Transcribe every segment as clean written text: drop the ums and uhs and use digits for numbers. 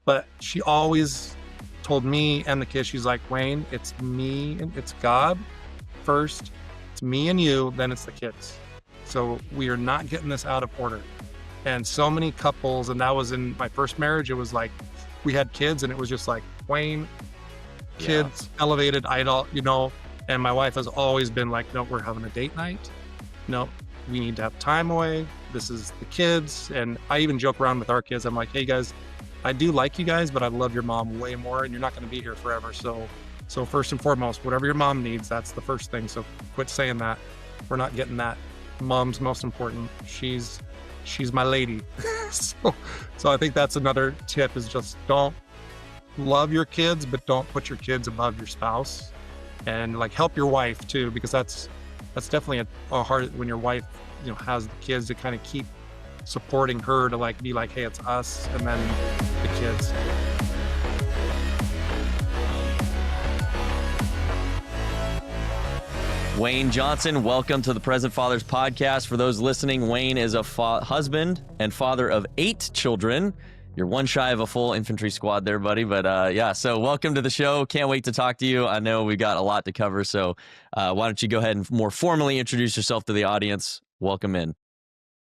But she always told me and the kids, she's like, Wayne, it's me and it's God first. It's me and you, then it's the kids. So we are not getting this out of order. And so many couples, and that was in my first marriage, it was like we had kids and it was just like Wayne, Yeah. kids, elevated idol, and my wife has always been like, no, we're having a date night. No, we need to have time away. This is the kids. And I even joke around with our kids. I'm like, hey guys, I do like you guys, but I love your mom way more and you're not going to be here forever. So first and foremost, whatever your mom needs, that's the first thing. So quit saying that. We're not getting that. Mom's most important. She's my lady. so I think that's another tip is just don't love your kids, but don't put your kids above your spouse, and like help your wife too, because that's definitely a hard when your wife, has the kids, to kind of keep supporting her, to like be like, hey, it's us and then the kids. Wayne Johnson, welcome to the Present Fathers podcast. For those listening, Wayne is a husband and father of 8 children. You're one shy of a full infantry squad there, buddy. But yeah, so welcome to the show. Can't wait to talk to you. I know we got a lot to cover, so why don't you go ahead and more formally introduce yourself to the audience? Welcome in.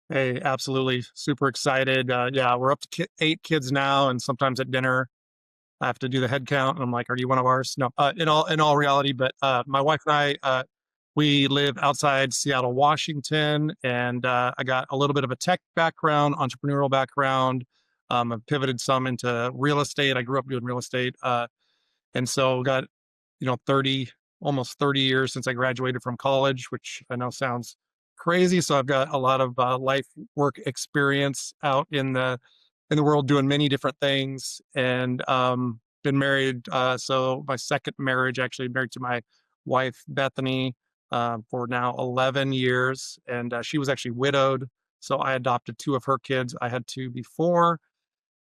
Hey, absolutely. Super excited. Yeah, we're up to 8 kids now. And sometimes at dinner, I have to do the head count. And I'm like, are you one of ours? No, in all reality, but my wife and I, we live outside Seattle, Washington, and I got a little bit of a tech background, entrepreneurial background. I've pivoted some into real estate. I grew up doing real estate. And so got, almost 30 years since I graduated from college, which I know sounds crazy. So I've got a lot of life work experience out in the world doing many different things, and been married. So my second marriage, actually married to my wife, Bethany, for now 11 years. And she was actually widowed. So I adopted 2 of her kids. I had 2 before.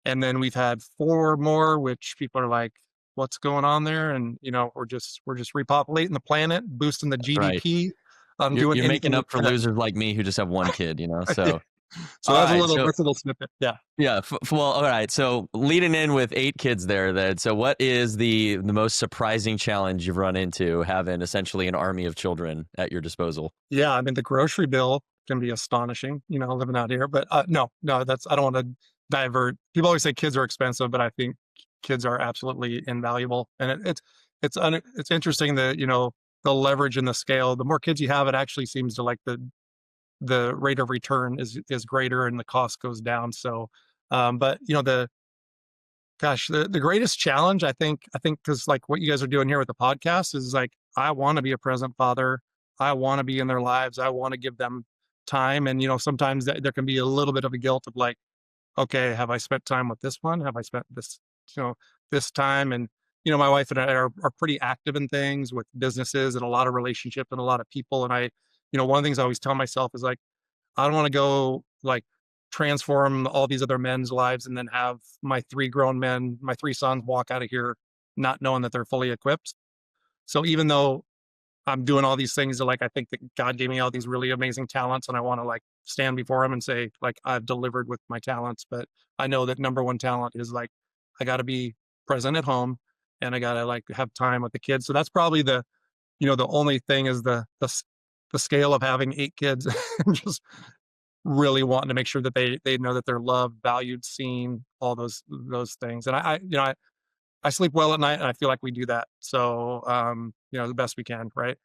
And then we've had 4 more, which people are like, what's going on there? And, we're just repopulating the planet, boosting the That's right. GDP, doing You're making anything we up for can. losers like me who just have one kid, Yeah. So, So all that's a right. little, So, that's a little snippet. Yeah. yeah. Well, all right. So leading in with 8 kids there, then. So what is the most surprising challenge you've run into having essentially an army of children at your disposal? Yeah, I mean, the grocery bill can be astonishing, living out here. But no, I don't want to divert. People always say kids are expensive, but I think kids are absolutely invaluable. And it's interesting that the leverage and the scale. The more kids you have, it actually seems to like the rate of return is greater and the cost goes down. So, but the greatest challenge, I think, because like what you guys are doing here with the podcast is like, I want to be a present father. I want to be in their lives. I want to give them time. And, sometimes there can be a little bit of a guilt of like, okay, have I spent time with this one? Have I spent you know, this time? And, my wife and I are pretty active in things with businesses and a lot of relationships and a lot of people. And one of the things I always tell myself is like, I don't want to go like transform all these other men's lives and then have my 3 grown men, my 3 sons walk out of here not knowing that they're fully equipped. So even though I'm doing all these things that like I think that God gave me all these really amazing talents and I want to like stand before him and say like I've delivered with my talents, but I know that number one talent is like I got to be present at home and I got to like have time with the kids. So that's probably the only thing is the scale of having 8 kids just really wanting to make sure that they know that they're loved, valued, seen, all those things. And I sleep well at night, and I feel like we do that. So the best we can, right?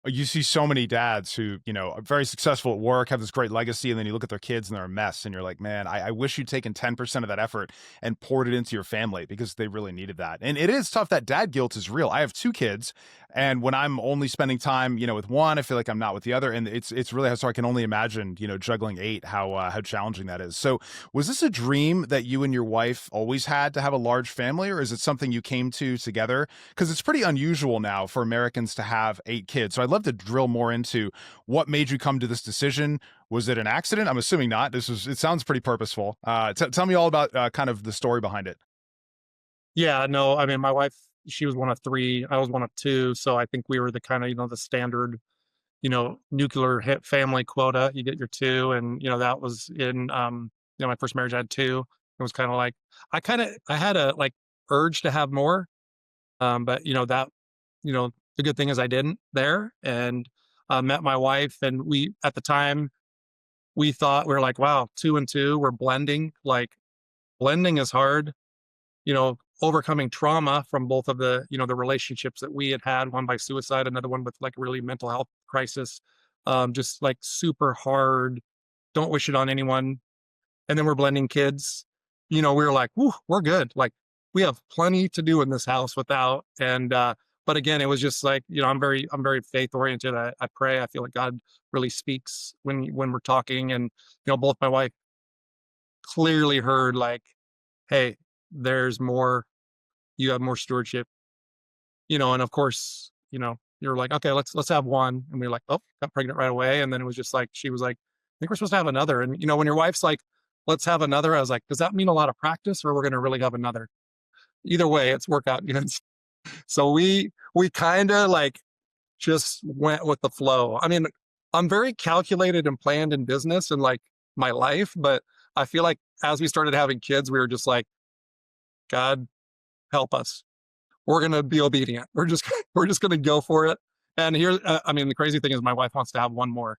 You see so many dads who, are very successful at work, have this great legacy, and then you look at their kids and they're a mess. And you're like, man, I wish you'd taken 10% of that effort and poured it into your family because they really needed that. And it is tough. That dad guilt is real. I have 2 kids. And when I'm only spending time, with one, I feel like I'm not with the other. And it's really hard. So I can only imagine, juggling 8, how challenging that is. So was this a dream that you and your wife always had to have a large family, or is it something you came to together? Because it's pretty unusual now for Americans to have 8 kids. So I'd love to drill more into what made you come to this decision. Was it an accident? I'm assuming not. It sounds pretty purposeful. Tell me all about kind of the story behind it. Yeah, no, I mean, my wife, she was one of 3, I was one of 2, so I think we were the kind of the standard nuclear hit family quota. You get your 2, and that was in my first marriage. I had 2. It was kind of like I had a like urge to have more, but that the good thing is I didn't there, and met my wife, and we at the time we thought we were like, wow, two and two, we're blending. Like blending is hard, overcoming trauma from both of the relationships that we had had, one by suicide, another one with like really mental health crisis, just like super hard. Don't wish it on anyone. And then we're blending kids. We were like, "Whew, we're good. Like we have plenty to do in this house without." And but again, it was just like, I'm very faith oriented. I pray. I feel like God really speaks when we're talking, and both my wife clearly heard like, "Hey, there's more. You have more stewardship." And of course, you're like, "Okay, let's have one," and we are like, "Oh, got pregnant right away." And then it was just like she was like, "I think we're supposed to have another." And when your wife's like, "Let's have another," I was like, "Does that mean a lot of practice, or we're gonna really have another?" Either way, it's workout. So we kind of like just went with the flow. I mean, I'm very calculated and planned in business and like my life, but I feel like as we started having kids, we were just like, God help us. We're gonna be obedient. We're just gonna go for it. And here, I mean, the crazy thing is, my wife wants to have one more,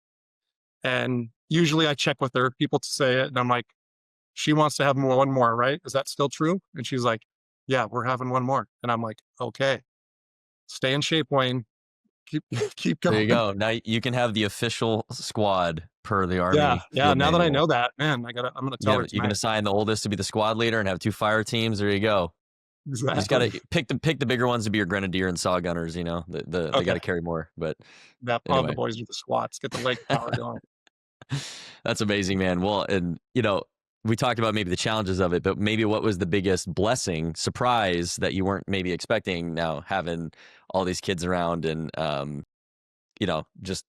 and usually I check with her. People to say it, and I'm like, she wants to have one more, right? Is that still true? And she's like, yeah, we're having one more. And I'm like, okay, stay in shape, Wayne. Keep keep There you going. go. Now you can have the official squad per the Yeah, Army yeah. field Now that I manual. know that, man, I'm gonna tell her You can tonight. assign the oldest to be the squad leader and have two fire teams. There you go. You just Exactly. gotta pick the bigger ones to be your grenadier and saw gunners. They Okay. gotta carry more. But Yeah, I'll have the anyway, boys do the squats, get the leg power going. that's amazing, man. Well, and we talked about maybe the challenges of it, but maybe what was the biggest blessing, surprise that you weren't maybe expecting now having all these kids around and just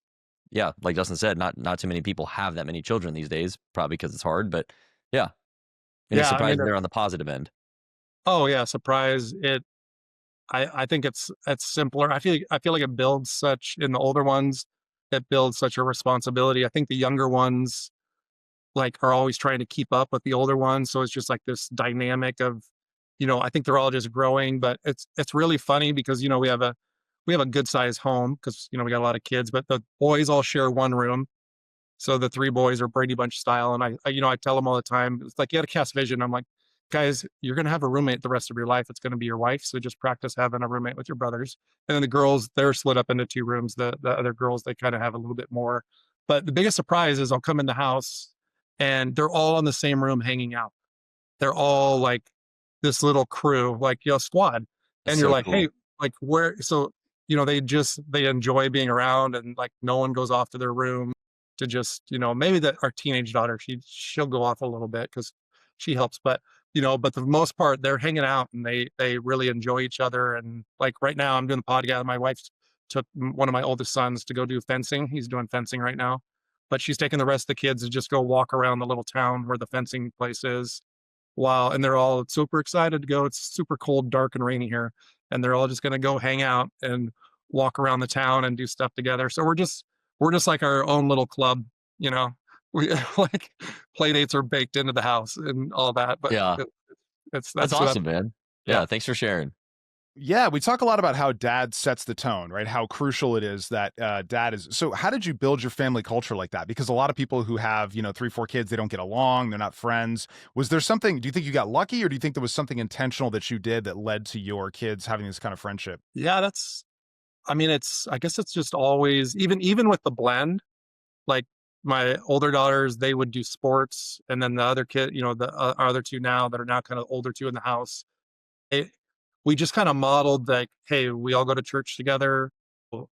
yeah, like Justin said, not too many people have that many children these days, probably because it's hard. But yeah, any Yeah, I mean, surprises there on the positive end? oh yeah, surprise. I think it's simpler. I feel like it builds such in the older ones, it builds such a responsibility. I think the younger ones like are always trying to keep up with the older ones. So it's just like this dynamic of, I think they're all just growing, but it's really funny because we have a good sized home because we got a lot of kids, but the boys all share one room. So the three boys are Brady Bunch style, and I tell them all the time, it's like you got to cast vision. I'm like, guys, you're gonna have a roommate the rest of your life. It's gonna be your wife, so just practice having a roommate with your brothers. And then the girls, they're split up into two rooms. The other girls, they kind of have a little bit more. But the biggest surprise is I'll come in the house, and they're all in the same room hanging out. They're all like this little crew, like squad. That's And you're so like, hey, cool. like where? So they enjoy being around, and like no one goes off to their room to just maybe that our teenage daughter she'll go off a little bit because she helps, but the most part they're hanging out and they really enjoy each other. And like right now I'm doing the podcast. My wife took one of my oldest sons to go do fencing. He's doing fencing right now, but she's taking the rest of the kids to just go walk around the little town where the fencing place is. Wow, and they're all super excited to go. It's super cold, dark, and rainy here, and they're all just gonna go hang out and walk around the town and do stuff together. So we're just like our own little club, you know. We like play dates are baked into the house and all that, but Yeah, it's that's that's that awesome, man. yeah. Yeah, thanks for sharing. Yeah, we talk a lot about how dad sets the tone, right? How crucial it is that dad is. So, how did you build your family culture like that? Because a lot of people who have, three, four kids, they don't get along, they're not friends. Was there something, do you think you got lucky, or do you think there was something intentional that you did that led to your kids having this kind of friendship? Yeah, I mean, I guess it's just always even with the blend, like my older daughters, they would do sports, and then the other kid, our other two now that are now kind of older two in the house, it we just kinda modeled like, "Hey, we all go to church together." Well,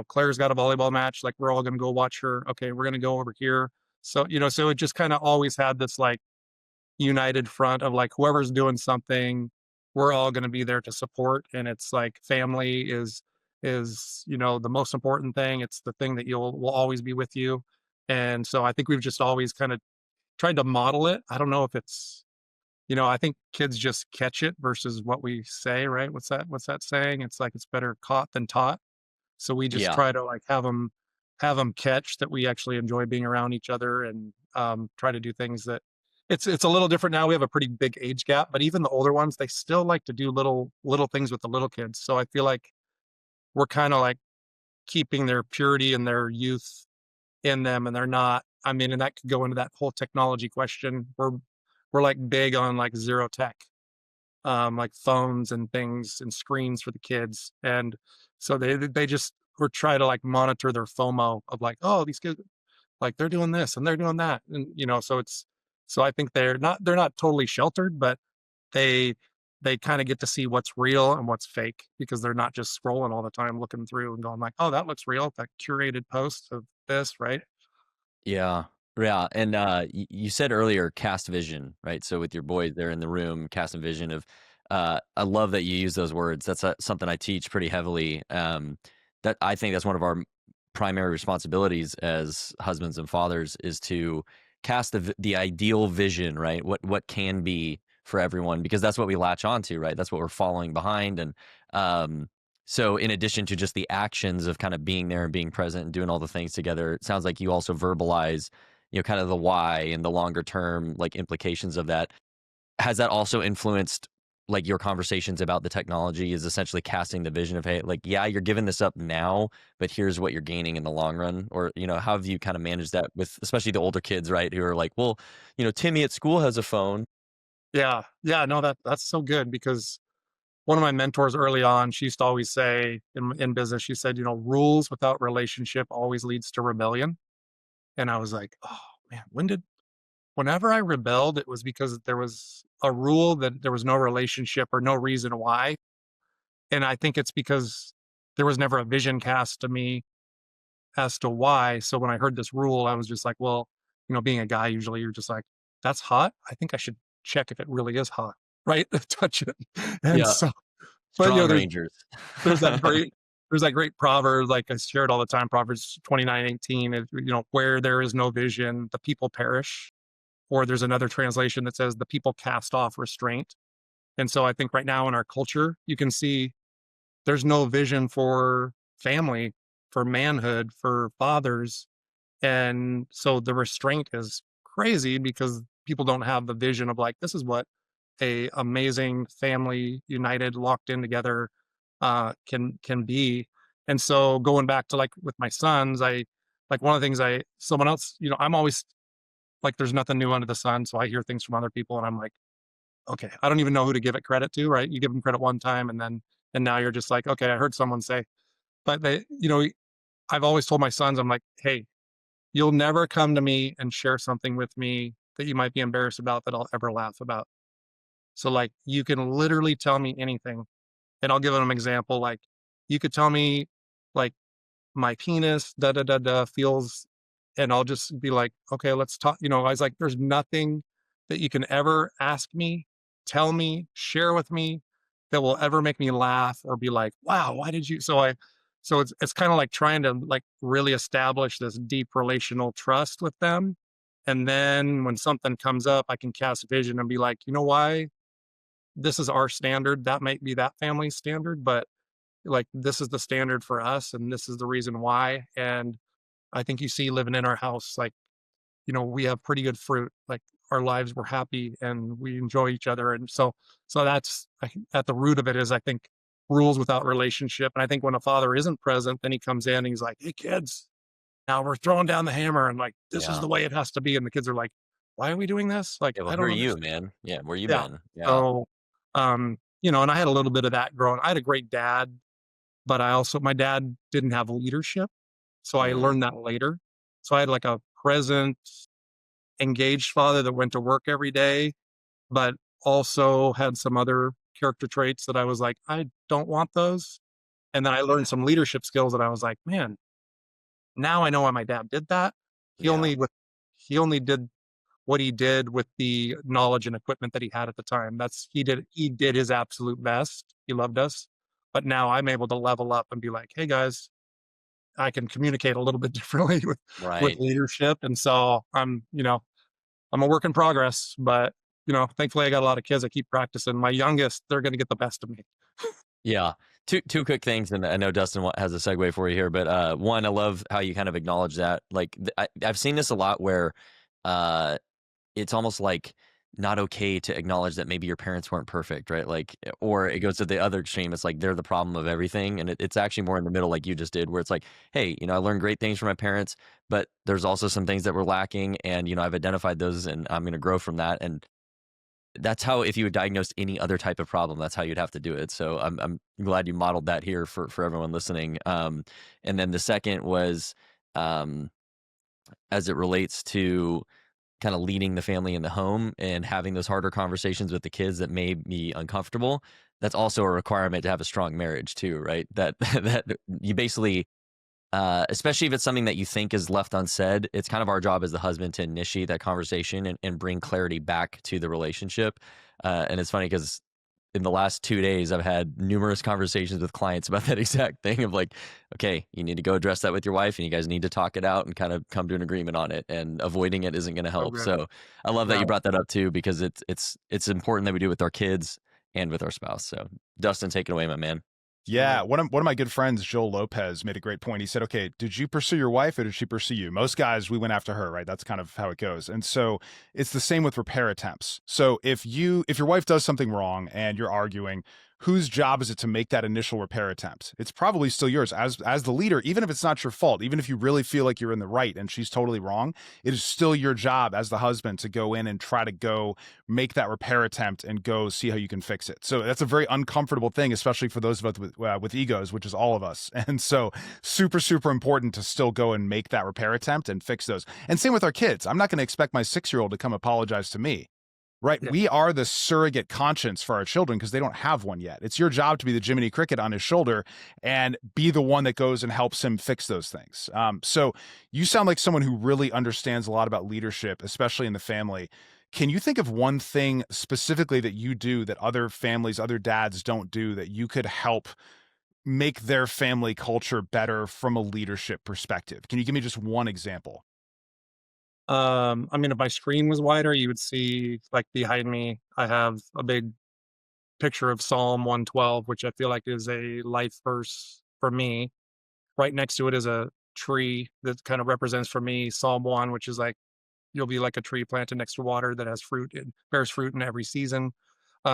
Claire's got a volleyball match, like, we're all gonna go watch her. Okay, we're gonna go over here. So it just kinda always had this, like, united front of, like, whoever's doing something, we're all gonna be there to support, and it's like family is the most important thing. It's the thing that will always be with you, and so I think we've just always kinda tried to model it. I don't know if I think kids just catch it versus what we say, right? What's that saying? It's like it's better caught than taught. So we just Yeah, try to like have them catch that we actually enjoy being around each other and try to do things that it's a little different now. We have a pretty big age gap, but even the older ones, they still like to do little things with the little kids. So I feel like we're kind of like keeping their purity and their youth in them, and they're not. I mean, and that could go into that whole technology question. We're like big on like zero tech, like phones and things and screens for the kids, and so they just we're trying to like monitor their FOMO of like, oh, these kids like they're doing this and they're doing that, and so it's so I think they're not totally sheltered, but they they kind of get to see what's real and what's fake because they're not just scrolling all the time looking through and going like, oh, that looks real, that curated post of this, right? Yeah. Yeah. And you said earlier cast vision, right? So with your boys there in the room, casting vision of, I love that you use those words. That's something I teach pretty heavily. That I think that's one of our primary responsibilities as husbands and fathers is to cast the ideal vision, right? What can be for everyone, because that's what we latch onto, right? That's what we're following behind. And um, so in addition to just the actions of kind of being there and being present and doing all the things together, it sounds like you also verbalize, kind of the why and the longer term like implications of that. Has that also influenced like your conversations about the technology, is essentially casting the vision of, hey, like, yeah, you're giving this up now, but here's what you're gaining in the long run? Or, how have you kind of managed that with especially the older kids, right? Who are like, well, Timmy at school has a phone. Yeah, yeah, no, that's so good because one of my mentors early on, she used to always say in business, she said, rules without relationship always leads to rebellion. And I was like, oh man, whenever I rebelled, it was because there was a rule that there was no relationship or no reason why. And I think it's because there was never a vision cast to me as to why. So when I heard this rule, I was just like, well, being a guy, usually you're just like, that's hot. I think I should check if it really is hot, right? Touch it. And Yeah. so, but Strong there's Rangers. there's that great there's that great proverb, like I share it all the time, Proverbs 29:18, where there is no vision, the people perish. Or there's another translation that says the people cast off restraint. And so I think right now in our culture, you can see there's no vision for family, for manhood, for fathers. And so the restraint is crazy because people don't have the vision of like, this is what a amazing family united, locked in together can be. And so going back to like with my sons, I like one of the things someone else, I'm always like, there's nothing new under the sun. So I hear things from other people and I'm like, okay, I don't even know who to give it credit to, right? You give them credit one time and now you're just like, okay, I heard someone say, but I've always told my sons, I'm like, hey, you'll never come to me and share something with me that you might be embarrassed about that I'll ever laugh about. So like you can literally tell me anything. And I'll give them an example. Like you could tell me like my penis, da da da da, feels, and I'll just be like, okay, let's talk. I was like, there's nothing that you can ever ask me, tell me, share with me that will ever make me laugh or be like, wow, why did you? So it's kind of like trying to like really establish this deep relational trust with them. And then when something comes up, I can cast vision and be like, you know why? This is our standard. That might be that family's standard, but like this is the standard for us and this is the reason why. And I think you see living in our house, like, we have pretty good fruit. Like our lives were happy and we enjoy each other. And so that's at the root of it is I think rules without relationship. And I think when a father isn't present, then he comes in and he's like, hey kids, now we're throwing down the hammer and like this is Yeah. the way it has to be. And the kids are like, why are we doing this? Like, Yeah. Well, I who are don't you, understand. man? Yeah. Where you Yeah. been? Yeah. So and I had a little bit of that growing. I had a great dad, but my dad didn't have leadership. So I Mm, learned that later. So I had like a present, engaged father that went to work every day, but also had some other character traits that I was like, I don't want those. And then I learned some leadership skills that I was like, man, now I know why my dad did that. He yeah. only with he only did what he did with the knowledge and equipment that he had at the time. He did his absolute best. He loved us. But now I'm able to level up and be like, hey guys, I can communicate a little bit differently with Right. leadership. And so I'm a work in progress, but thankfully I got a lot of kids that keep practicing. My youngest, they're going to get the best of me. Yeah. Two quick things, and I know Dustin has a segue for you here, but one, I love how you kind of acknowledge that. Like I've seen this a lot where, uh, it's almost like not okay to acknowledge that maybe your parents weren't perfect, right? Like, or it goes to the other extreme. It's like they're the problem of everything. And it's actually more in the middle, like you just did, where it's like, hey, I learned great things from my parents, but there's also some things that were lacking. And, I've identified those and I'm going to grow from that. And that's how, if you would diagnose any other type of problem, that's how you'd have to do it. So I'm glad you modeled that here for everyone listening. And then the second was, um, as it relates to kind of leading the family in the home and having those harder conversations with the kids that may be uncomfortable. That's also a requirement to have a strong marriage too, right? That that you basically, especially if it's something that you think is left unsaid, it's kind of our job as the husband to initiate that conversation and bring clarity back to the relationship. And it's funny because in the last 2 days, I've had numerous conversations with clients about that exact thing of like, okay, you need to go address that with your wife and you guys need to talk it out and kind of come to an agreement on it, and avoiding it isn't going to So help. good. So I love that you Right. brought that up too, because it's important that we do it with our kids and with our spouse. So Dustin, take it away, my man. Yeah, one of my good friends, Joel Lopez, made a great point. He said, "Okay, did you pursue your wife or did she pursue you?" Most guys, we went after her, right? That's kind of how it goes. And so it's the same with repair attempts. So if your wife does something wrong and you're arguing, whose job is it to make that initial repair attempt? It's probably still yours as the leader, even if it's not your fault, even if you really feel like you're in the right and she's totally wrong. It is still your job as the husband to go in and try to go make that repair attempt and go see how you can fix it. So that's a very uncomfortable thing, especially for those of us with egos, which is all of us. And so super, super important to still go and make that repair attempt and fix those. And same with our kids. I'm not going to expect my 6-year-old to come apologize to me. Right. Yeah. We are the surrogate conscience for our children because they don't have one yet. It's your job to be the Jiminy Cricket on his shoulder and be the one that goes and helps him fix those things. So you sound like someone who really understands a lot about leadership, especially in the family. Can you think of one thing specifically that you do that other families, other dads don't do that you could help make their family culture better from a leadership perspective? Can you give me just one example? I mean, if my screen was wider, you would see like behind me, I have a big picture of Psalm 112, which I feel like is a life verse for me. Right next to it is a tree that kind of represents for me Psalm 1, which is like, you'll be like a tree planted next to water that has fruit and bears fruit in every season.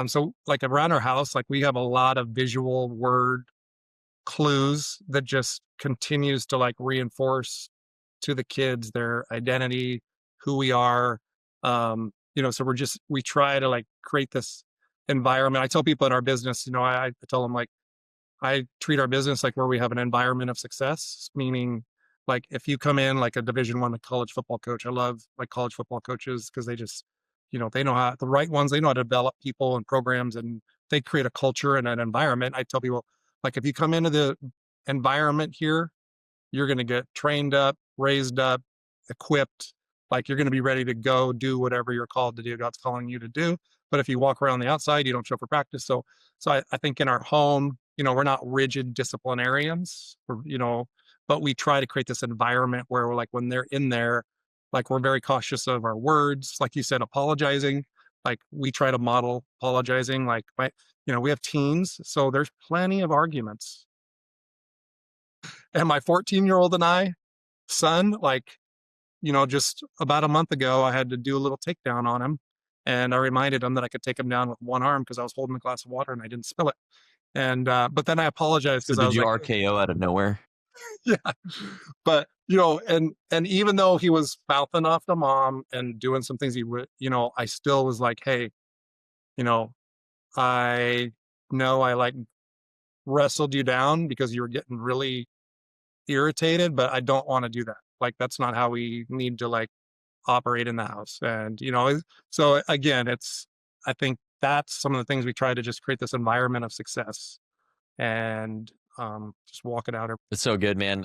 So like around our house, like we have a lot of visual word clues that just continues to like reinforce to the kids their identity, who we are. So we try to like create this environment. I tell people in our business, I tell them like I treat our business like where we have an environment of success, meaning like if you come in like a Division 1 like college football coach, I love like college football coaches because they just, they know how the right ones, they know how to develop people and programs and they create a culture and an environment. I tell people like if you come into the environment here, you're going to get trained up, raised up, equipped. Like you're going to be ready to go do whatever you're called to do. God's calling you to do. But if you walk around the outside, you don't show up for practice. So I think in our home, we're not rigid disciplinarians, but we try to create this environment where we're like when they're in there, like we're very cautious of our words. Like you said, apologizing. Like we try to model apologizing. We have teens, so there's plenty of arguments. And my 14-year-old and I, son, like, just about a month ago, I had to do a little takedown on him. And I reminded him that I could take him down with one arm because I was holding a glass of water and I didn't spill it. And, but then I apologized So because I did was you like, RKO out of nowhere? yeah. But, and even though he was mouthing off to mom and doing some things he would, I still was like, hey, you know, I know I like wrestled you down because you were getting really irritated, but I don't want to do that. Like, that's not how we need to like operate in the house. And, so again, I think that's some of the things we try to just create this environment of success and just walk it out. It's so good, man.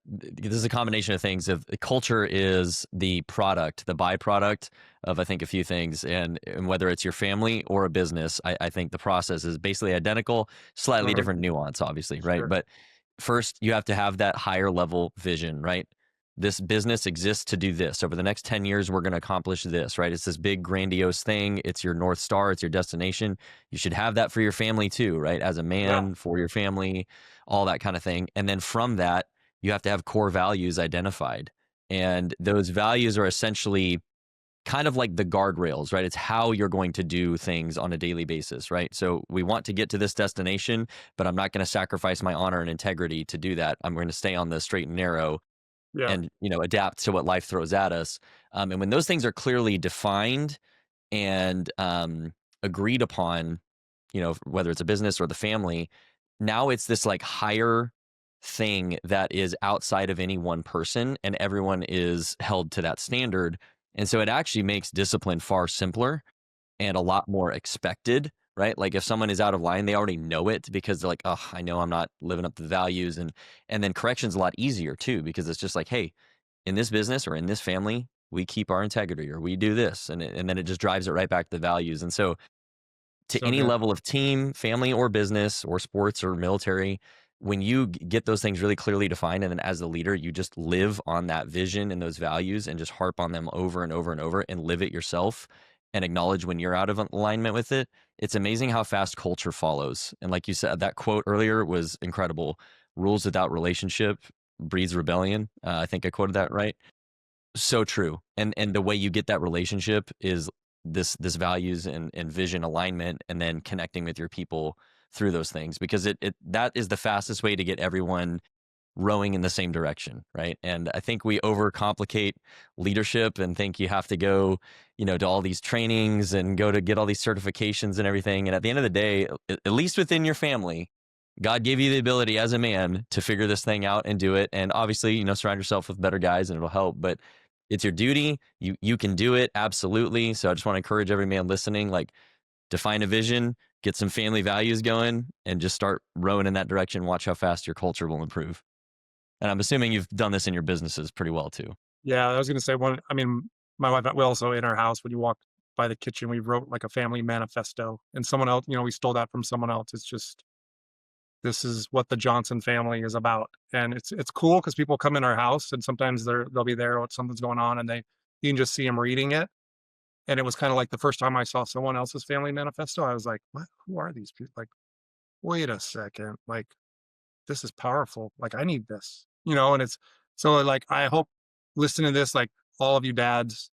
This is a combination of things. Of culture is the product, the byproduct of I think a few things, and whether it's your family or a business, I think the process is basically identical, slightly Mhm. different nuance, obviously, right? Sure. But first, you have to have that higher level vision, right? This business exists to do this. Over the next 10 years, we're going to accomplish this, right? It's this big, grandiose thing. It's your North Star. It's your destination. You should have that for your family too, right? As a Yeah. man, for your family, all that kind of thing. And then from that, you have to have core values identified. And those values are essentially kind of like the guardrails, right? It's how you're going to do things on a daily basis, right? So we want to get to this destination, but I'm not going to sacrifice my honor and integrity to do that. I'm going to stay on the straight and narrow Yeah. and, adapt to what life throws at us. And when those things are clearly defined and agreed upon, whether it's a business or the family, now it's this like higher thing that is outside of any one person, and everyone is held to that standard. And so it actually makes discipline far simpler and a lot more expected, right? Like if someone is out of line, they already know it because they're like, oh, I know I'm not living up to the values. And then correction's a lot easier too, because it's just like, hey, in this business or in this family, we keep our integrity or we do this. And then it just drives it right back to the values. And so to So any good. level of team, family, or business, or sports or military, when you get those things really clearly defined, and then as the leader, you just live on that vision and those values and just harp on them over and over and over and live it yourself and acknowledge when you're out of alignment with it, it's amazing how fast culture follows. And like you said, that quote earlier was incredible. Rules without relationship breeds rebellion. I think I quoted that right. So true. And the way you get that relationship is this values and vision alignment, and then connecting with your people through those things, because it that is the fastest way to get everyone rowing in the same direction, right? And I think we overcomplicate leadership and think you have to go, to all these trainings and go to get all these certifications and everything. And at the end of the day, at least within your family, God gave you the ability as a man to figure this thing out and do it. And obviously, surround yourself with better guys and it'll help. But it's your duty. You can do it. Absolutely. So I just want to encourage every man listening, like, define a vision, get some family values going, and just start rowing in that direction. Watch how fast your culture will improve. And I'm assuming you've done this in your businesses pretty well too. Yeah, I was gonna say my wife, we also in our house, when you walk by the kitchen, we wrote like a family manifesto, and someone else, we stole that from someone else. It's just, this is what the Johnson family is about. And it's cool because people come in our house and sometimes they'll be there when something's going on, and you can just see them reading it. And it was kind of like the first time I saw someone else's family manifesto, I was like, what? Who are these people? Like, wait a second. Like, this is powerful. Like, I need this, and it's so like, I hope listening to this, like all of you dads,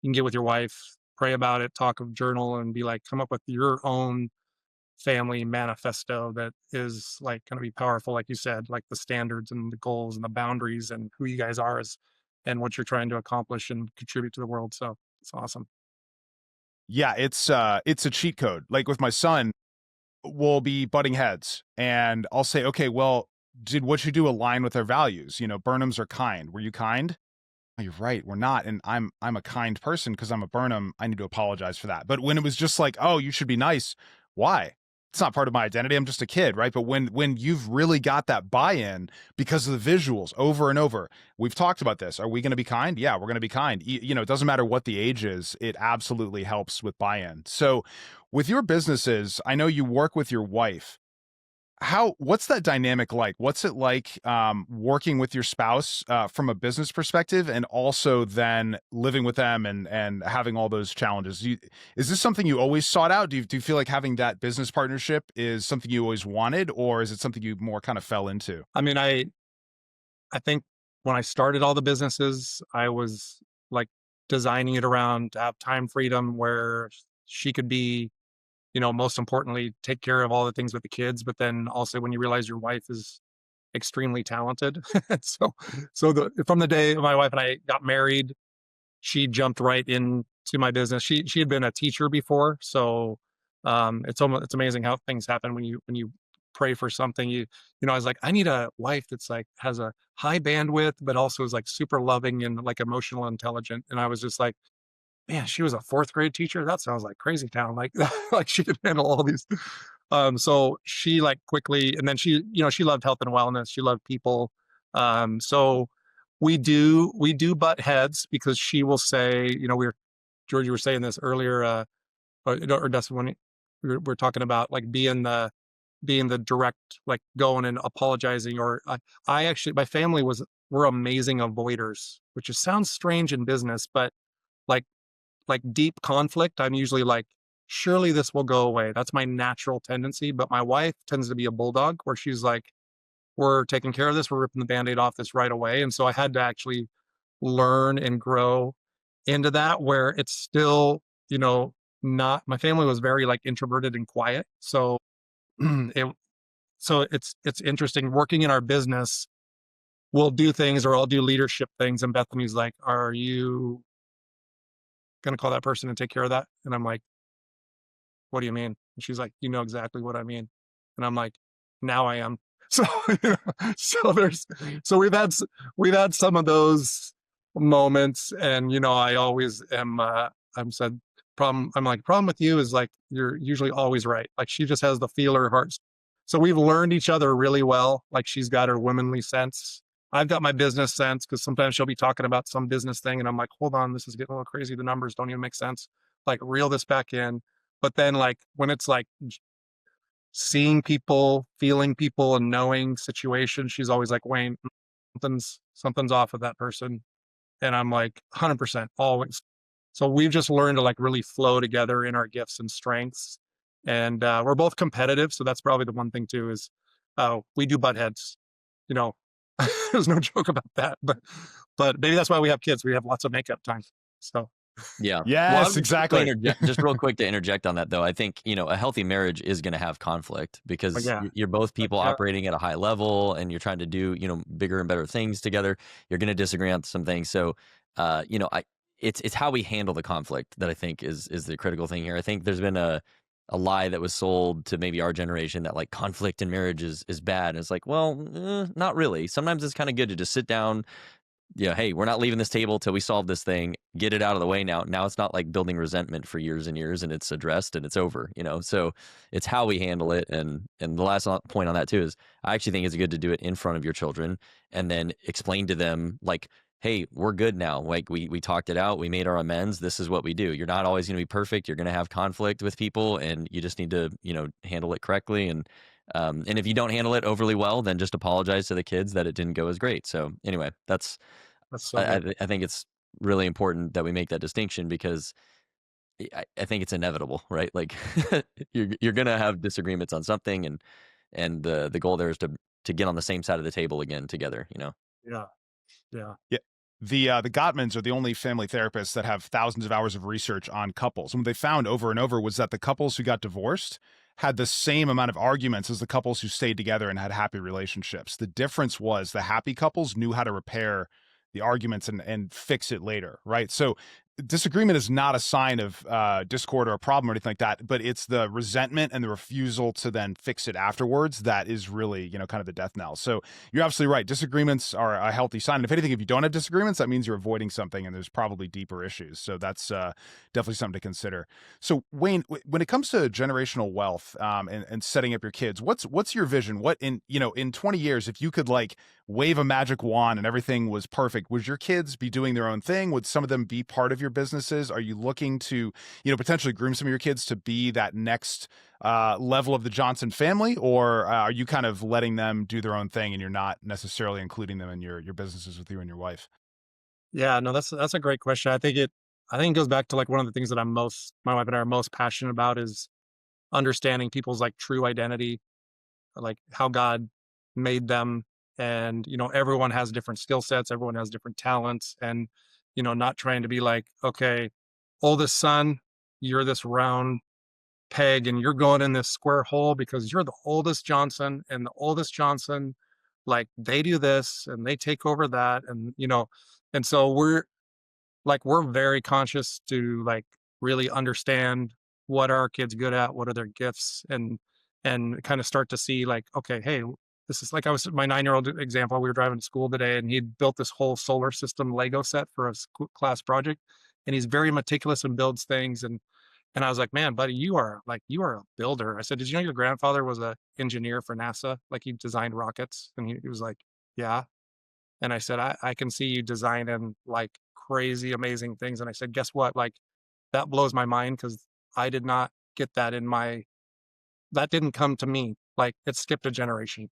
you can get with your wife, pray about it, talk of journal, and be like, come up with your own family manifesto that is like going to be powerful, like you said, like the standards and the goals and the boundaries and who you guys are as and what you're trying to accomplish and contribute to the world. So it's awesome. Yeah, it's a cheat code. Like with my son, we'll be butting heads and I'll say, okay, well, did what you do align with our values? Burnhams are kind. Were you kind? Oh, you're right. We're not. And I'm a kind person because I'm a Burnham. I need to apologize for that. But when it was just like, oh, you should be nice. Why? It's not part of my identity. I'm just a kid, right? But when you've really got that buy-in because of the visuals over and over, we've talked about this. Are we going to be kind? Yeah, we're going to be kind. It doesn't matter what the age is. It absolutely helps with buy-in. So with your businesses, I know you work with your wife. What's that dynamic like? What's it like working with your spouse from a business perspective, and also then living with them and having all those challenges? Is this something you always sought out? Do you feel like having that business partnership is something you always wanted, or is it something you more kind of fell into? I mean, I think when I started all the businesses, I was like designing it around to have time freedom where she could be, most importantly, take care of all the things with the kids. But then also when you realize your wife is extremely talented. so, from the day my wife and I got married, she jumped right into my business. She had been a teacher before. So, it's amazing how things happen when you pray for something. I was like, I need a wife that's like has a high bandwidth, but also is like super loving and like emotional intelligent. And I was just like, man, she was a fourth grade teacher. That sounds like crazy town. Like, like she could handle all these. So she like quickly, and then she loved health and wellness. She loved people. So we do butt heads because she will say, George, you were saying this earlier, or Dustin, when we're talking about like being the direct, like going and apologizing, or I actually, my family we're amazing avoiders, which just sounds strange in business, but like deep conflict, I'm usually like, surely this will go away. That's my natural tendency. But my wife tends to be a bulldog where she's like, we're taking care of this. We're ripping the band-aid off this right away. And so I had to actually learn and grow into that where it's still, you know, not, my family was very like introverted and quiet. So it, it's interesting working in our business. We'll do things or I'll do leadership things. And Bethany's like, are you going to call that person and take care of that? And I'm like, what do you mean? And she's like, you know exactly what I mean. And I'm like, now I am. So, so we've had some of those moments, and I always am. I'm said problem. I'm like, problem with you is like you're usually always right. Like she just has the feeler hearts. So we've learned each other really well. Like she's got her womanly sense. I've got my business sense because sometimes she'll be talking about some business thing, and I'm like, hold on, this is getting a little crazy. The numbers don't even make sense. Like reel this back in. But then like when it's like seeing people, feeling people and knowing situations, she's always like, Wayne, something's off with that person. And I'm like 100% always. So we've just learned to like really flow together in our gifts and strengths. And we're both competitive. So that's probably the one thing too is we do butt heads. You know, there's no joke about that. But maybe that's why we have kids. We have lots of makeup time. So Yeah. Well, Yes, exactly. just real quick to interject on that though. I think, a healthy marriage is going to have conflict because yeah, you're both people yeah, operating at a high level and you're trying to do, bigger and better things together. You're going to disagree on some things. So, it's how we handle the conflict that I think is the critical thing here. I think there's been a lie that was sold to maybe our generation that like conflict in marriage is bad. And it's like, well, not really. Sometimes it's kind of good to just sit down, hey, we're not leaving this table till we solve this thing. Get it out of the way now. Now it's not like building resentment for years and years, and it's addressed and it's over. So it's how we handle it. And the last point on that too is I actually think it's good to do it in front of your children and then explain to them like, hey, we're good now. Like we talked it out. We made our amends. This is what we do. You're not always going to be perfect. You're going to have conflict with people, and you just need to handle it correctly. And if you don't handle it overly well, then just apologize to the kids that it didn't go as great. So anyway, that's so I, good. I think it's really important that we make that distinction because I think it's inevitable, right? Like you're gonna have disagreements on something, and the goal there is to get on the same side of the table again together. Yeah, yeah. Yeah. The Gottmans are the only family therapists that have thousands of hours of research on couples. And what they found over and over was that the couples who got divorced had the same amount of arguments as the couples who stayed together and had happy relationships. The difference was the happy couples knew how to repair the arguments and fix it later, right? So disagreement is not a sign of discord or a problem or anything like that, but it's the resentment and the refusal to then fix it afterwards that is really, kind of the death knell. So you're absolutely right. Disagreements are a healthy sign. And if anything, if you don't have disagreements, that means you're avoiding something and there's probably deeper issues. So that's definitely something to consider. So Wayne, when it comes to generational wealth and setting up your kids, what's your vision? What in 20 years, if you could like wave a magic wand and everything was perfect, would your kids be doing their own thing? Would some of them be part of your businesses? Are you looking to, potentially groom some of your kids to be that next level of the Johnson family, or are you kind of letting them do their own thing and you're not necessarily including them in your businesses with you and your wife? Yeah, no, that's a great question. I think it goes back to like one of the things that my wife and I are most passionate about is understanding people's like true identity, like how God made them. And, everyone has different skill sets, everyone has different talents, and, not trying to be like, okay, oldest son, you're this round peg and you're going in this square hole because you're the oldest Johnson, and the oldest Johnson, like they do this and they take over that. And, and so we're very conscious to like really understand what are our kids good at, what are their gifts, and kind of start to see like, okay, hey, this is like I was my 9-year-old example. We were driving to school today, and he built this whole solar system Lego set for a class project, and he's very meticulous and builds things. And I was like, man, buddy, you are a builder. I said, did you know your grandfather was a engineer for NASA? Like he designed rockets, and he was like, yeah. And I said, I can see you designing like crazy, amazing things. And I said, guess what? Like that blows my mind because I did not get that that didn't come to me. Like it skipped a generation.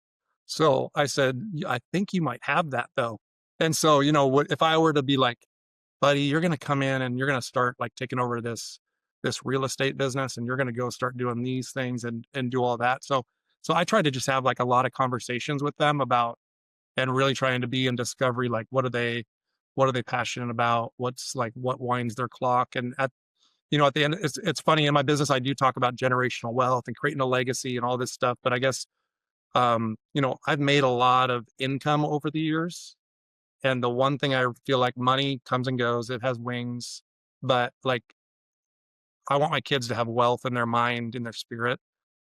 So I said, I think you might have that though." And so, if I were to be like, buddy, you're going to come in and you're going to start like taking over this real estate business, and you're going to go start doing these things and do all that. So I try to just have like a lot of conversations with them about, and really trying to be in discovery, like what do they what are they passionate about, what's like what winds their clock. And at the end, it's funny, in my business I do talk about generational wealth and creating a legacy and all this stuff, but I guess I've made a lot of income over the years. And the one thing I feel like, money comes and goes, it has wings, but like I want my kids to have wealth in their mind, in their spirit,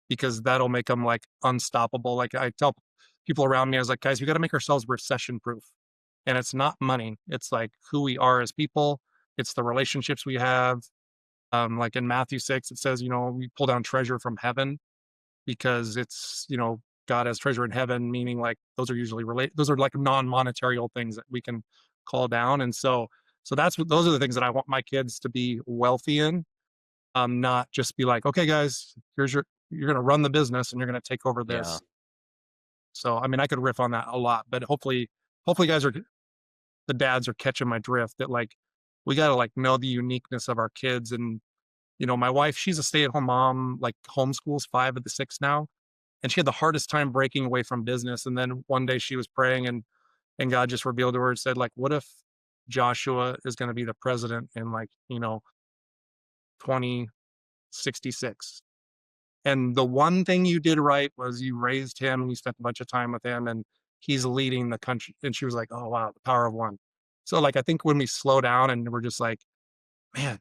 because that'll make them like unstoppable. Like I tell people around me, I was like, guys, we got to make ourselves recession proof. And it's not money. It's like who we are as people. It's the relationships we have. Like in Matthew 6, it says, we pull down treasure from heaven, because it's, God has treasure in heaven, meaning like those are like non-monetary things that we can call down. And so those are the things that I want my kids to be wealthy in. Not just be like, okay, guys, you're going to run the business and you're going to take over Yeah. this. So, I mean, I could riff on that a lot, but hopefully guys the dads are catching my drift, that like, we got to like know the uniqueness of our kids. And, my wife, she's a stay-at-home mom, like homeschools 5 of the 6 now. And she had the hardest time breaking away from business. And then one day she was praying, and God just revealed to her and said, like, what if Joshua is going to be the president in like, 2066? And the one thing you did right was you raised him and you spent a bunch of time with him, and he's leading the country. And she was like, oh, wow, the power of one. So, like, I think when we slow down and we're just like, man,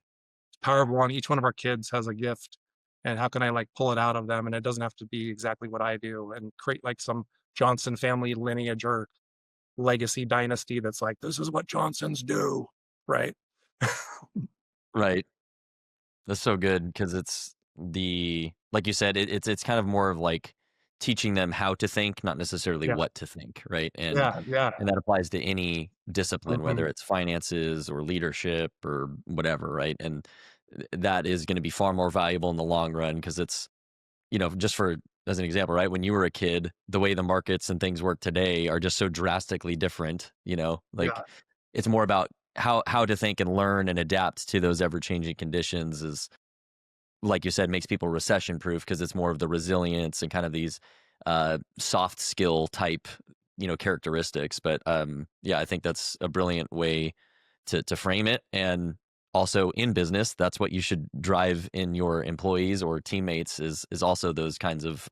power of one, each one of our kids has a gift. And how can I like pull it out of them? And it doesn't have to be exactly what I do, and create like some Johnson family lineage or legacy dynasty that's like, this is what Johnsons do. Right. Right. That's so good because it's like you said, it's kind of more of like teaching them how to think, not necessarily Yeah. what to think, right? And Yeah. Yeah. and that applies to any discipline, whether Mhm. it's finances or leadership or whatever, right? And that is going to be far more valuable in the long run because it's, just for as an example, right? When you were a kid, the way the markets and things work today are just so drastically different, Yeah. like it's more about how to think and learn and adapt to those ever changing conditions is, like you said, makes people recession proof because it's more of the resilience and kind of these soft skill type, characteristics. But yeah, I think that's a brilliant way to frame it. And also in business, that's what you should drive in your employees or teammates is also those kinds of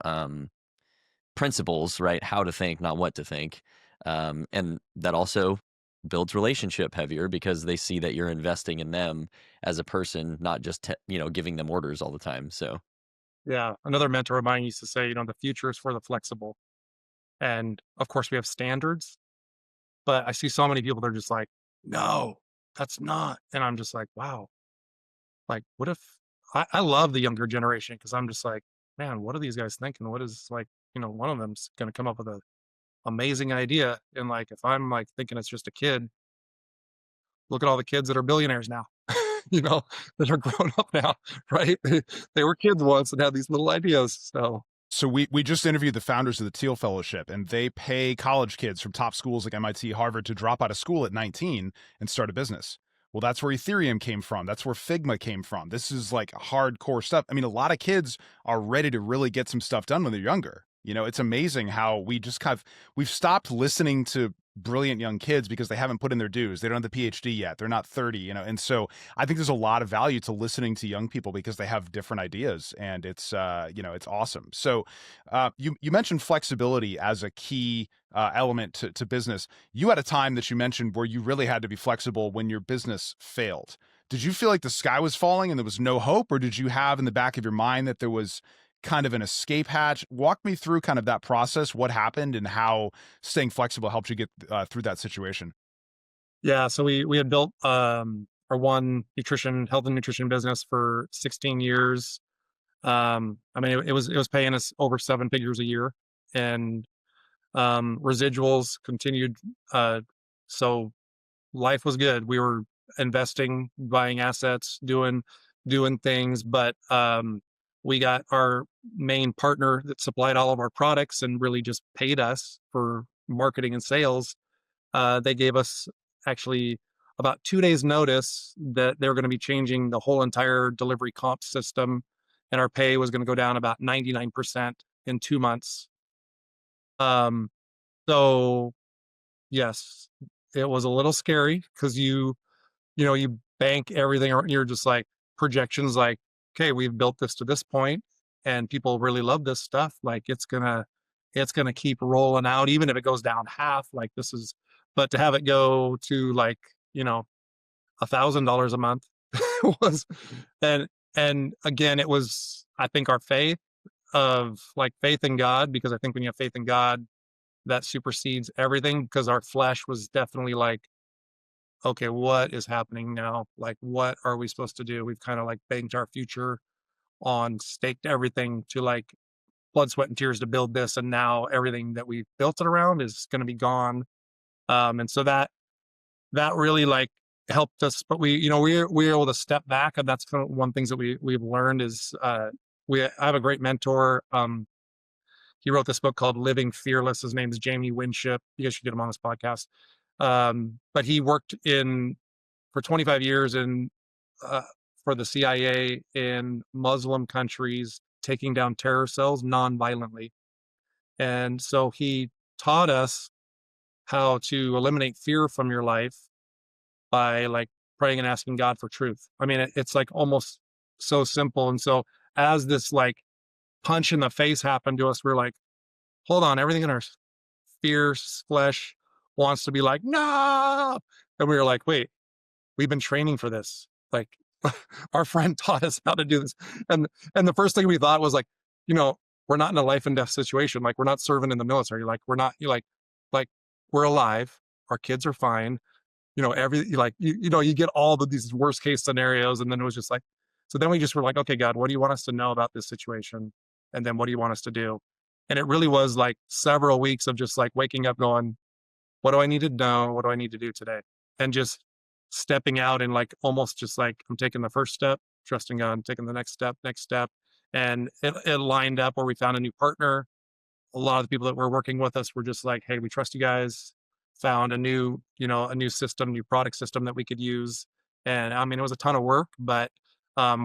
principles, right? How to think, not what to think. And that also builds relationship heavier because they see that you're investing in them as a person, not just, giving them orders all the time. So, Yeah. Another mentor of mine used to say, the future is for the flexible. And of course, we have standards, but I see so many people, they're just like, no, that's not. And I'm just like, wow, like, what if I love the younger generation, because I'm just like, man, what are these guys thinking? What is like, one of them's going to come up with a amazing idea. And like, if I'm like thinking it's just a kid, look at all the kids that are billionaires now, you know, that are grown up now, right? They were kids once and had these little ideas. So, So we just interviewed the founders of the Teal Fellowship, and they pay college kids from top schools like MIT, Harvard to drop out of school at 19 and start a business. Well, that's where Ethereum came from. That's where Figma came from. This is like hardcore stuff. I mean, a lot of kids are ready to really get some stuff done when they're younger. It's amazing how we've stopped listening to brilliant young kids because they haven't put in their dues. They don't have the PhD yet. They're not 30, and so I think there's a lot of value to listening to young people because they have different ideas, and it's awesome. So, you mentioned flexibility as a key element to business. You had a time that you mentioned where you really had to be flexible when your business failed. Did you feel like the sky was falling and there was no hope, or did you have in the back of your mind that there was kind of an escape hatch? Walk me through kind of that process, what happened, and how staying flexible helped you get through that situation. yeah. So we had built our one health and nutrition business for 16 years. I mean, it was paying us over 7 figures a year, and residuals continued. So life was good. We were investing, buying assets, doing things, but we got our main partner that supplied all of our products and really just paid us for marketing and sales. They gave us actually about 2 days notice that they were going to be changing the whole entire delivery comp system, and our pay was going to go down about 99% in 2 months. Um, so yes, it was a little scary because you bank everything, or you're just like projections like, okay, we've built this to this point and people really love this stuff. Like it's gonna keep rolling out, even if it goes down half, like this is, but to have it go to like, you know, $1,000 a month was, and and again, it was, I think, our faith of like faith in God, because I think when you have faith in God, that supersedes everything, because our flesh was definitely like, okay, what is happening now? Like, what are we supposed to do? We've kind of like banked our future on, staked everything to like blood, sweat, and tears to build this. And now everything that we've built it around is going to be gone. And so that really like helped us, but we were able to step back. And that's kind of one things that we've learned is, I have a great mentor. He wrote this book called Living Fearless. His name is Jamie Winship. You guys should get him on this podcast. But he worked for 25 years uh, for the CIA in Muslim countries, taking down terror cells non-violently. And so he taught us how to eliminate fear from your life by like praying and asking God for truth. I mean, it's like almost so simple. And so as this like punch in the face happened to us, we're like, hold on, everything in our fierce flesh wants to be like, no. And we were like, wait, we've been training for this. Like our friend taught us how to do this. And the first thing we thought was like, you know, we're not in a life and death situation. Like we're not serving in the military. Like we're not, you like we're alive. Our kids are fine. You know, you get all these worst case scenarios. And then it was just like, so then we just were like, okay, God, what do you want us to know about this situation? And then what do you want us to do? And it really was like several weeks of just like waking up going, what do I need to know? What do I need to do today? And just stepping out and like almost just like, I'm taking the first step, trusting God, taking the next step, next step. And it lined up where we found a new partner. A lot of the people that were working with us were just like, hey, we trust you guys. Found a new system, new product system that we could use. And I mean, it was a ton of work, but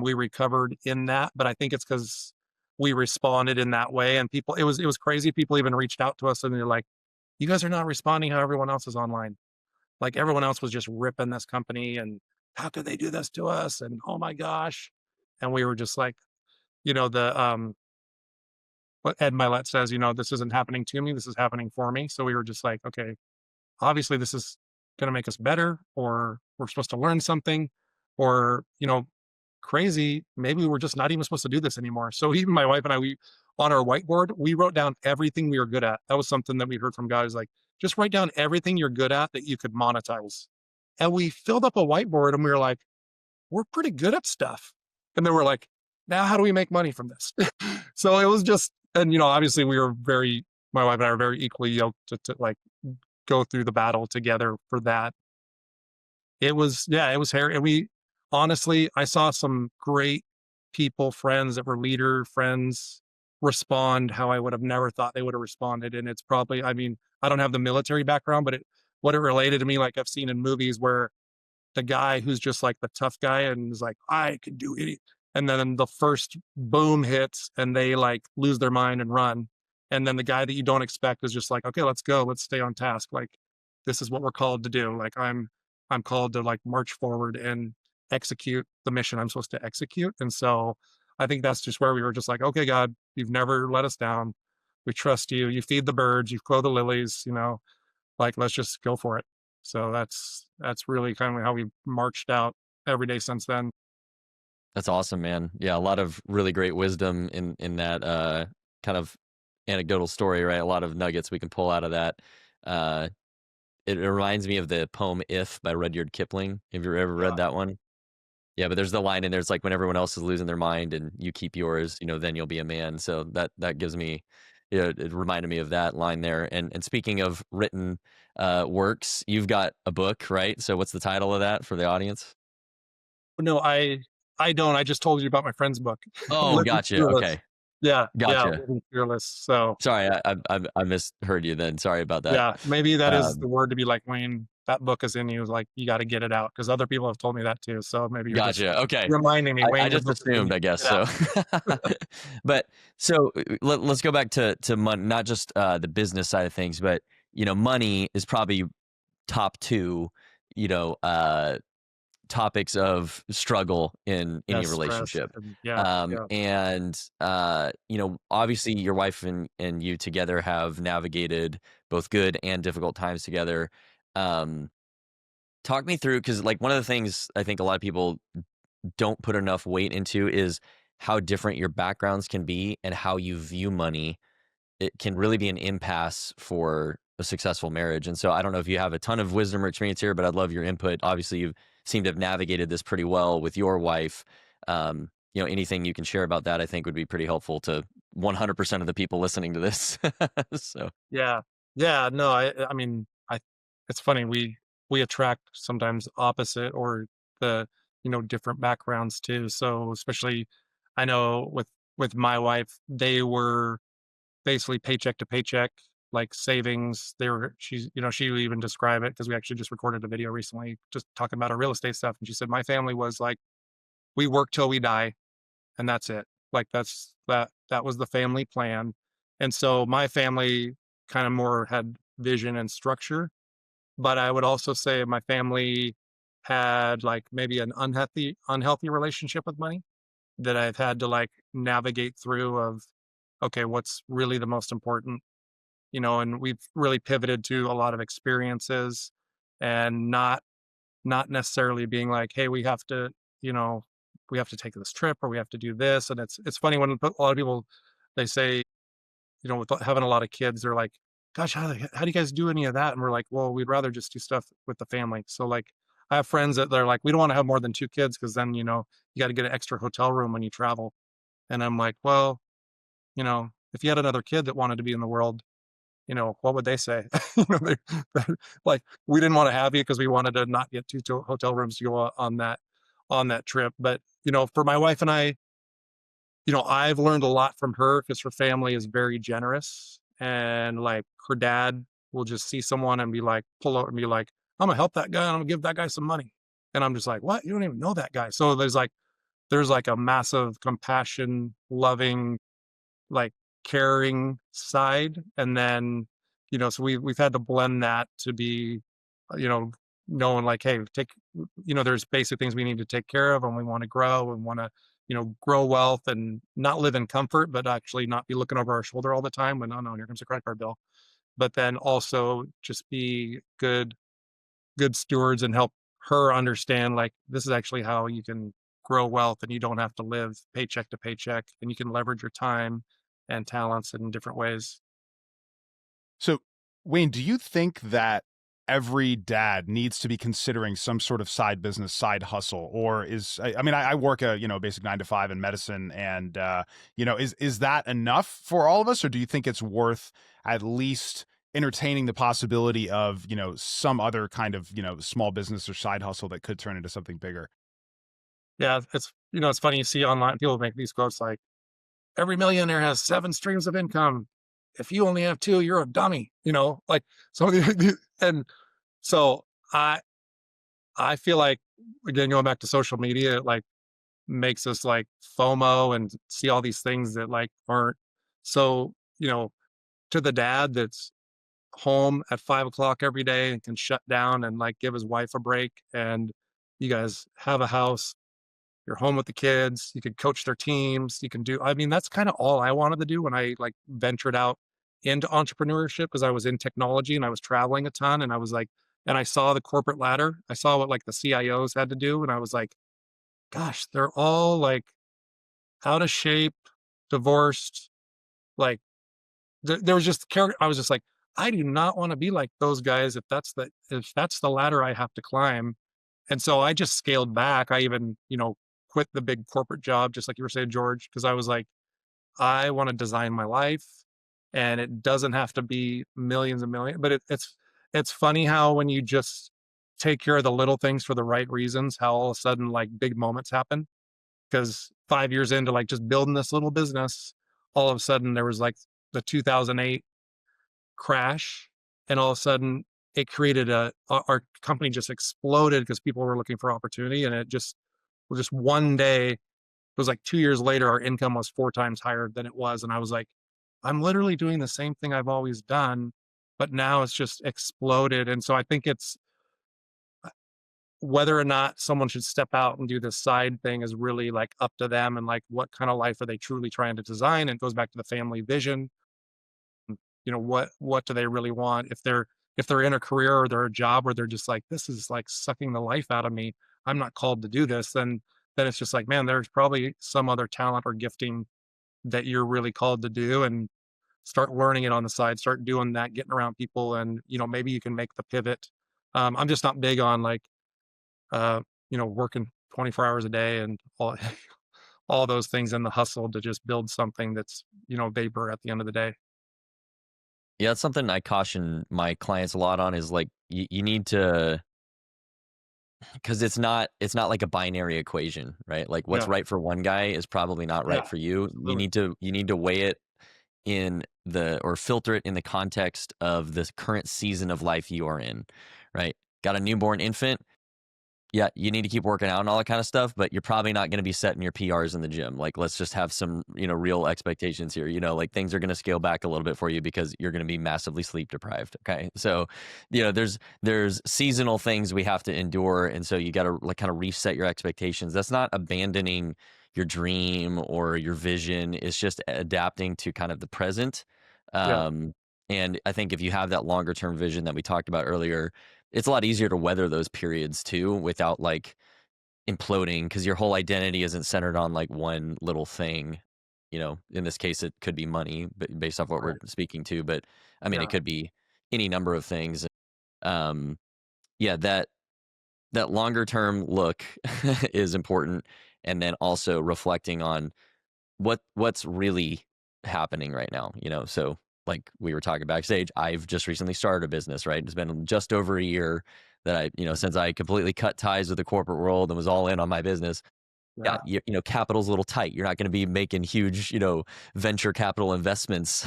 we recovered in that. But I think it's because we responded in that way. And people, it was crazy. People even reached out to us and they're like, you guys are not responding how everyone else is online. Like everyone else was just ripping this company and how could they do this to us? And oh my gosh. And we were just like, the what Ed Milet says, this isn't happening to me, this is happening for me. So we were just like, okay, obviously this is going to make us better, or we're supposed to learn something, or crazy, maybe we're just not even supposed to do this anymore. So even my wife and I, we on our whiteboard, we wrote down everything we were good at. That was something that we heard from God, is like, just write down everything you're good at that you could monetize. And we filled up a whiteboard and we were like, we're pretty good at stuff. And then we're like, now how do we make money from this? So it was just, and obviously my wife and I are very equally yoked to like go through the battle together for that. It was, yeah, it was hairy. And honestly, I saw some great people, friends that were leader friends, respond how I would have never thought they would have responded. And it's probably, I mean, I don't have the military background, but what it related to me, like I've seen in movies where the guy who's just like the tough guy and is like, I can do it. And then the first boom hits and they like lose their mind and run. And then the guy that you don't expect is just like, okay, let's go. Let's stay on task. Like, this is what we're called to do. Like I'm called to like march forward and execute the mission I'm supposed to execute. And so I think that's just where we were just like, okay, God, you've never let us down. We trust you. You feed the birds, you clothe the lilies, like, let's just go for it. So that's really kind of how we marched out every day since then. That's awesome, man. Yeah, a lot of really great wisdom in that kind of anecdotal story, right? A lot of nuggets we can pull out of that. It reminds me of the poem "If" by Rudyard Kipling. Have you ever read that one? Yeah, but there's the line in there. It's like, when everyone else is losing their mind and you keep yours, then you'll be a man. So that gives me, it reminded me of that line there. And speaking of written works, you've got a book, right? So what's the title of that for the audience? No, I don't. I just told you about my friend's book. Oh, Living gotcha. Fearless. Okay, Yeah, yeah, gotcha. Living Fearless. So Sorry, I misheard you then. Sorry about that. yeah, maybe that is Um, the word to be like, Wayne, that book is in you. Like, you got to get it out, because other people have told me that too. So maybe you're just Gotcha. Okay. reminding me, I Wayne, your just book is in assumed, you. I guess Get so. out. But so let's go back to money, not just the business side of things, but money is probably top two, you know, topics of struggle in Yeah, any stress relationship. and yeah. And obviously your wife and you together have navigated both good and difficult times together. Um, Talk me through, because like one of the things I think a lot of people don't put enough weight into is how different your backgrounds can be and how you view money. It can really be an impasse for a successful marriage. And so I don't know if you have a ton of wisdom or experience here, but I'd love your input. Obviously, you seem to have navigated this pretty well with your wife. Anything you can share about that, I think would be pretty helpful to 100% of the people listening to this. So, Yeah. Yeah, no, I mean, it's funny, we attract sometimes opposite or the, different backgrounds too. So, especially I know with my wife, they were basically paycheck to paycheck, like savings. She would even describe it because we actually just recorded a video recently just talking about our real estate stuff. And she said, my family was like, we work till we die and that's it. Like that was the family plan. And so my family kind of more had vision and structure, but I would also say my family had like maybe an unhealthy relationship with money that I've had to like navigate through of okay, what's really the most important, and we've really pivoted to a lot of experiences and not necessarily being like, hey, you know, we have to take this trip or we have to do this. And it's funny when a lot of people they say, with having a lot of kids, they're like, gosh, how do you guys do any of that? And we're like, well, we'd rather just do stuff with the family. So like I have friends that they're like, we don't want to have more than two kids because then, you got to get an extra hotel room when you travel. And I'm like, well, if you had another kid that wanted to be in the world, what would they say? They like, we didn't wanna have you because we wanted to not get 2 to hotel rooms to go on that trip, but, for my wife and I, I've learned a lot from her because her family is very generous, and, like, her dad will just see someone and be like pull over and be like, "Imma help that guy, I'm gonna give that guy some money." And I'm just like, "What? You don't even know that guy." So there's a massive compassion, loving, like, caring side, and then, so we've had to blend that to be, you know, knowing like, hey, there's basic things we need to take care of, and we wanna grow and wanna, grow wealth and not live in comfort, but actually not be looking over our shoulder all the time when, "Oh, no, here comes a credit card bill." But then also just be good stewards and help her understand, like, this is actually how you can grow wealth and you don't have to live paycheck to paycheck and you can leverage your time and talents in different ways. So, Wayne, do you think that every dad needs to be considering some sort of side business, side hustle, or I work a basic 9 to 5 in medicine, and is that enough for all of us, or do you think it's worth at least entertaining the possibility of some other kind of small business or side hustle that could turn into something bigger? Yeah, it's funny you see online people make these quotes like every millionaire has seven streams of income. If you only have two, you're a dummy, like so and so I feel like again going back to social media, it like makes us like FOMO and see all these things that like aren't so, to the dad that's home at 5 o'clock every day and can shut down and like give his wife a break and you guys have a house, you're home with the kids, you can coach their teams, you can do I mean, that's kind of all I wanted to do when I like ventured out into entrepreneurship because I was in technology and I was traveling a ton and I was like and I saw the corporate ladder. I saw what like the CIOs had to do and I was like, gosh, they're all like out of shape, divorced, like there was just character I was just like, I do not want to be like those guys if that's the ladder I have to climb. And so I just scaled back. I even, quit the big corporate job, just like you were saying, George, because I was like, I want to design my life and it doesn't have to be millions and millions. But it's funny how when you just take care of the little things for the right reasons, how all of a sudden like big moments happen. Because 5 years into like just building this little business, all of a sudden there was like the 2008 crash, and all of a sudden it created our company just exploded because people were looking for opportunity, and it just one day, it was like 2 years later, our income was 4 times higher than it was, and I was like, "I'm literally doing the same thing I've always done." but now it's just exploded. And so I think it's whether or not someone should step out and do this side thing is really like up to them, and like what kind of life are they truly trying to design. And it goes back to the family vision. What do they really want? If they're in a career or they're a job where they're just like, this is like sucking the life out of me, I'm not called to do this, then it's just like, man, there's probably some other talent or gifting that you're really called to do, and start learning it on the side, start doing that, getting around people, and maybe you can make the pivot. I'm just not big on like uh, working 24 hours a day and all all those things in the hustle to just build something that's, vapor at the end of the day. Yeah, that's something I caution my clients a lot on is like you need to, because it's not like a binary equation, right? Like what's Yeah. right for one guy is probably not Yeah. right for you. You Absolutely. need to weigh it in the or filter it in the context of the current season of life you are in, right? Got a newborn infant, yeah, you need to keep working out and all that kind of stuff, but you're probably not going to be setting your PRs in the gym. Like, let's just have some, real expectations here. Like things are going to scale back a little bit for you because you're going to be massively sleep deprived. Okay. So, there's seasonal things we have to endure. And so you got to like kind of reset your expectations. That's not abandoning your dream or your vision. It's just adapting to kind of the present. Yeah. Um, and I think if you have that longer term vision that we talked about earlier, it's a lot easier to weather those periods too without like imploding because your whole identity isn't centered on like one little thing. In this case, it could be money, but based off what we're Right. speaking to. But I mean, it Yeah. could be any number of things. Um, yeah, that longer term look is important, and then also reflecting on what's really happening right now, so like we were talking backstage, I've just recently started a business, right? It's been just over a year that since I completely cut ties with the corporate world and was all in on my business. Yeah, Yeah. capital's a little tight. You're not going to be making huge, venture capital investments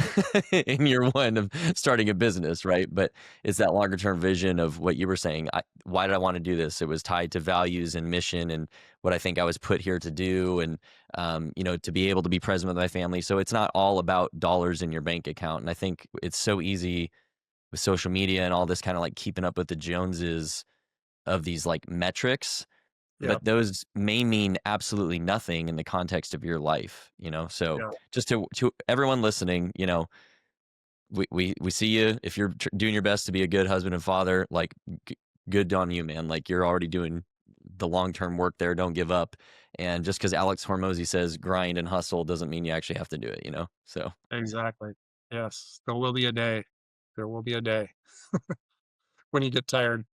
in year one of starting a business, right? But it's that longer term vision of what you were saying. Why did I want to do this? It was tied to values and mission and what I think I was put here to do, and to be able to be present with my family. So it's not all about dollars in your bank account. And I think it's so easy with social media and all this kind of like keeping up with the Joneses of these like metrics, Yeah. but those may mean absolutely nothing in the context of your life. So Yeah. just to everyone listening, we see you. If you're doing your best to be a good husband and father, like good on you, man. Like you're already doing the long-term work there. Don't give up. And just because Alex Hormozy says grind and hustle doesn't mean you actually have to do it. So Exactly. Yes. There will be a day. There will be a day when you get tired.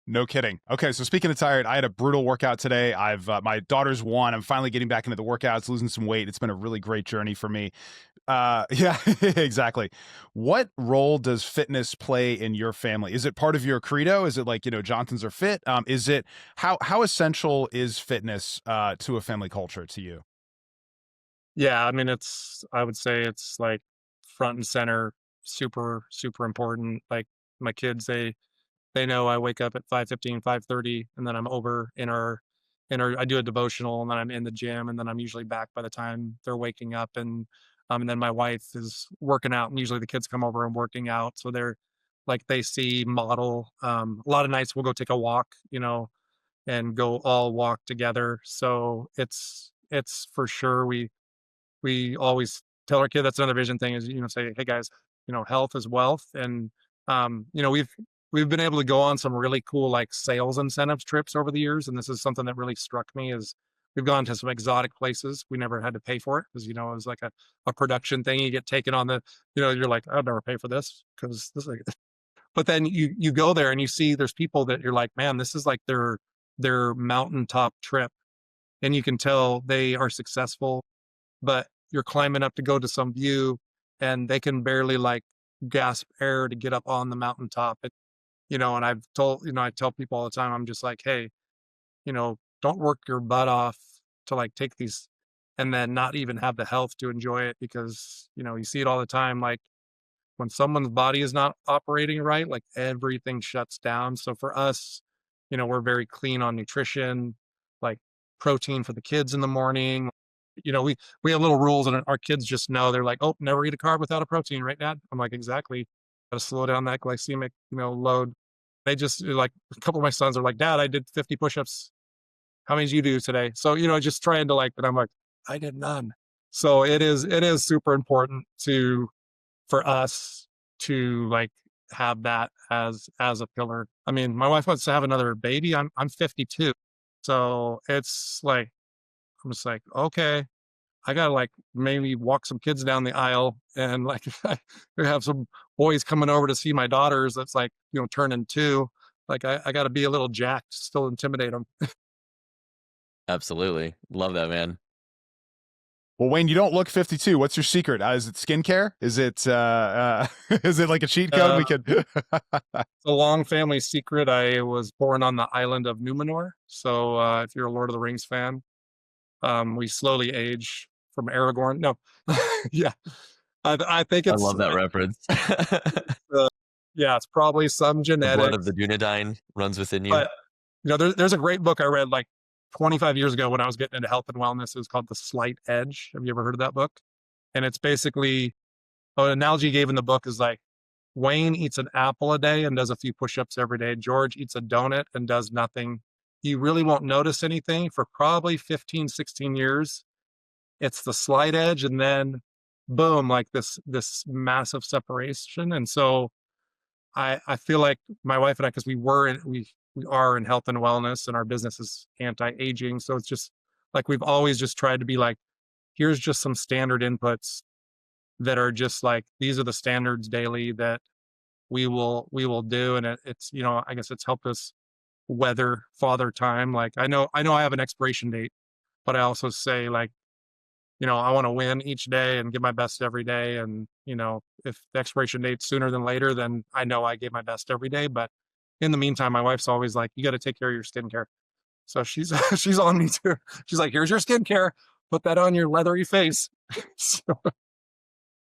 No kidding. Okay, so speaking of tired, I had a brutal workout today. I've my daughter's won. I'm finally getting back into the workouts, losing some weight. It's been a really great journey for me. Yeah, exactly. What role does fitness play in your family? Is it part of your credo? Is it like, Johnsons are fit? Is it how essential is fitness to a family culture to you? Yeah. I mean, I would say it's like front and center, super, super important. Like my kids, they know I wake up at 5:15, 5:30, and then I'm over I do a devotional, and then I'm in the gym, and then I'm usually back by the time they're waking up. And then my wife is working out, and usually the kids come over and working out. So they're like, they see model. A lot of nights we'll go take a walk, and go all walk together. So it's for sure we always tell our kid that's another vision thing is, say, hey guys, health is wealth. And we've been able to go on some really cool like sales incentives trips over the years. And this is something that really struck me is we've gone to some exotic places. We never had to pay for it because, it was like a production thing. You get taken on you're like, I'd never pay for this because this is like, but then you go there and you see there's people that you're like, man, this is like their mountaintop trip. And you can tell they are successful, but you're climbing up to go to some view and they can barely like gasp air to get up on the mountaintop. And I tell people all the time, I'm just like, hey, don't work your butt off to like take these and then not even have the health to enjoy it because, you see it all the time. Like when someone's body is not operating right, like everything shuts down. So for us, we're very clean on nutrition, like protein for the kids in the morning. We have little rules and our kids just know they're like, oh, never eat a carb without a protein, right, Dad? I'm like, exactly. gotta slow down that glycemic, load. They just like a couple of my sons are like, Dad, I did 50 push-ups. How many did you do today? So, just trying to like, and I'm like, I did none. So it is super important for us to like have that as a pillar. I mean, my wife wants to have another baby. I'm 52. So it's like I'm just like, okay, I gotta like maybe walk some kids down the aisle and like we have some boys coming over to see my daughters that's like, turning two. Like I gotta be a little jacked, still intimidate them. Absolutely. Love that, man. Well, Wayne, you don't look 52. What's your secret? Is it skincare? Is it is it like a cheat code Uh, we could it's a long family secret. I was born on the island of Numenor. So if you're a Lord of the Rings fan, we slowly age from Aragorn. No, yeah, I think I it's love that reference. uh, yeah, it's probably some The blood of genetics. the Dunedain runs within you. But there's a great book I read like 25 years ago when I was getting into health and wellness. It was called The Slight Edge. Have you ever heard of that book? And it's basically an analogy he gave in the book is like Wayne eats an apple a day and does a few push-ups every day. George eats a donut and does nothing. You really won't notice anything for probably 15, 16 years. It's the slight edge, and then boom, like this massive separation. And so I feel like my wife and I, because we are in health and wellness, and our business is anti-aging. So it's just like we've always just tried to be like, here's just some standard inputs that are just like these are the standards daily that we will do, and it's I guess it's helped us weather father time. Like I know I have an expiration date, but I also say like I want to win each day and give my best every day. And, if the expiration date's sooner than later, then I know I gave my best every day. But in the meantime, my wife's always like, you got to take care of your skincare. So she's, she's on me too. She's like, here's your skincare. Put that on your leathery face. So,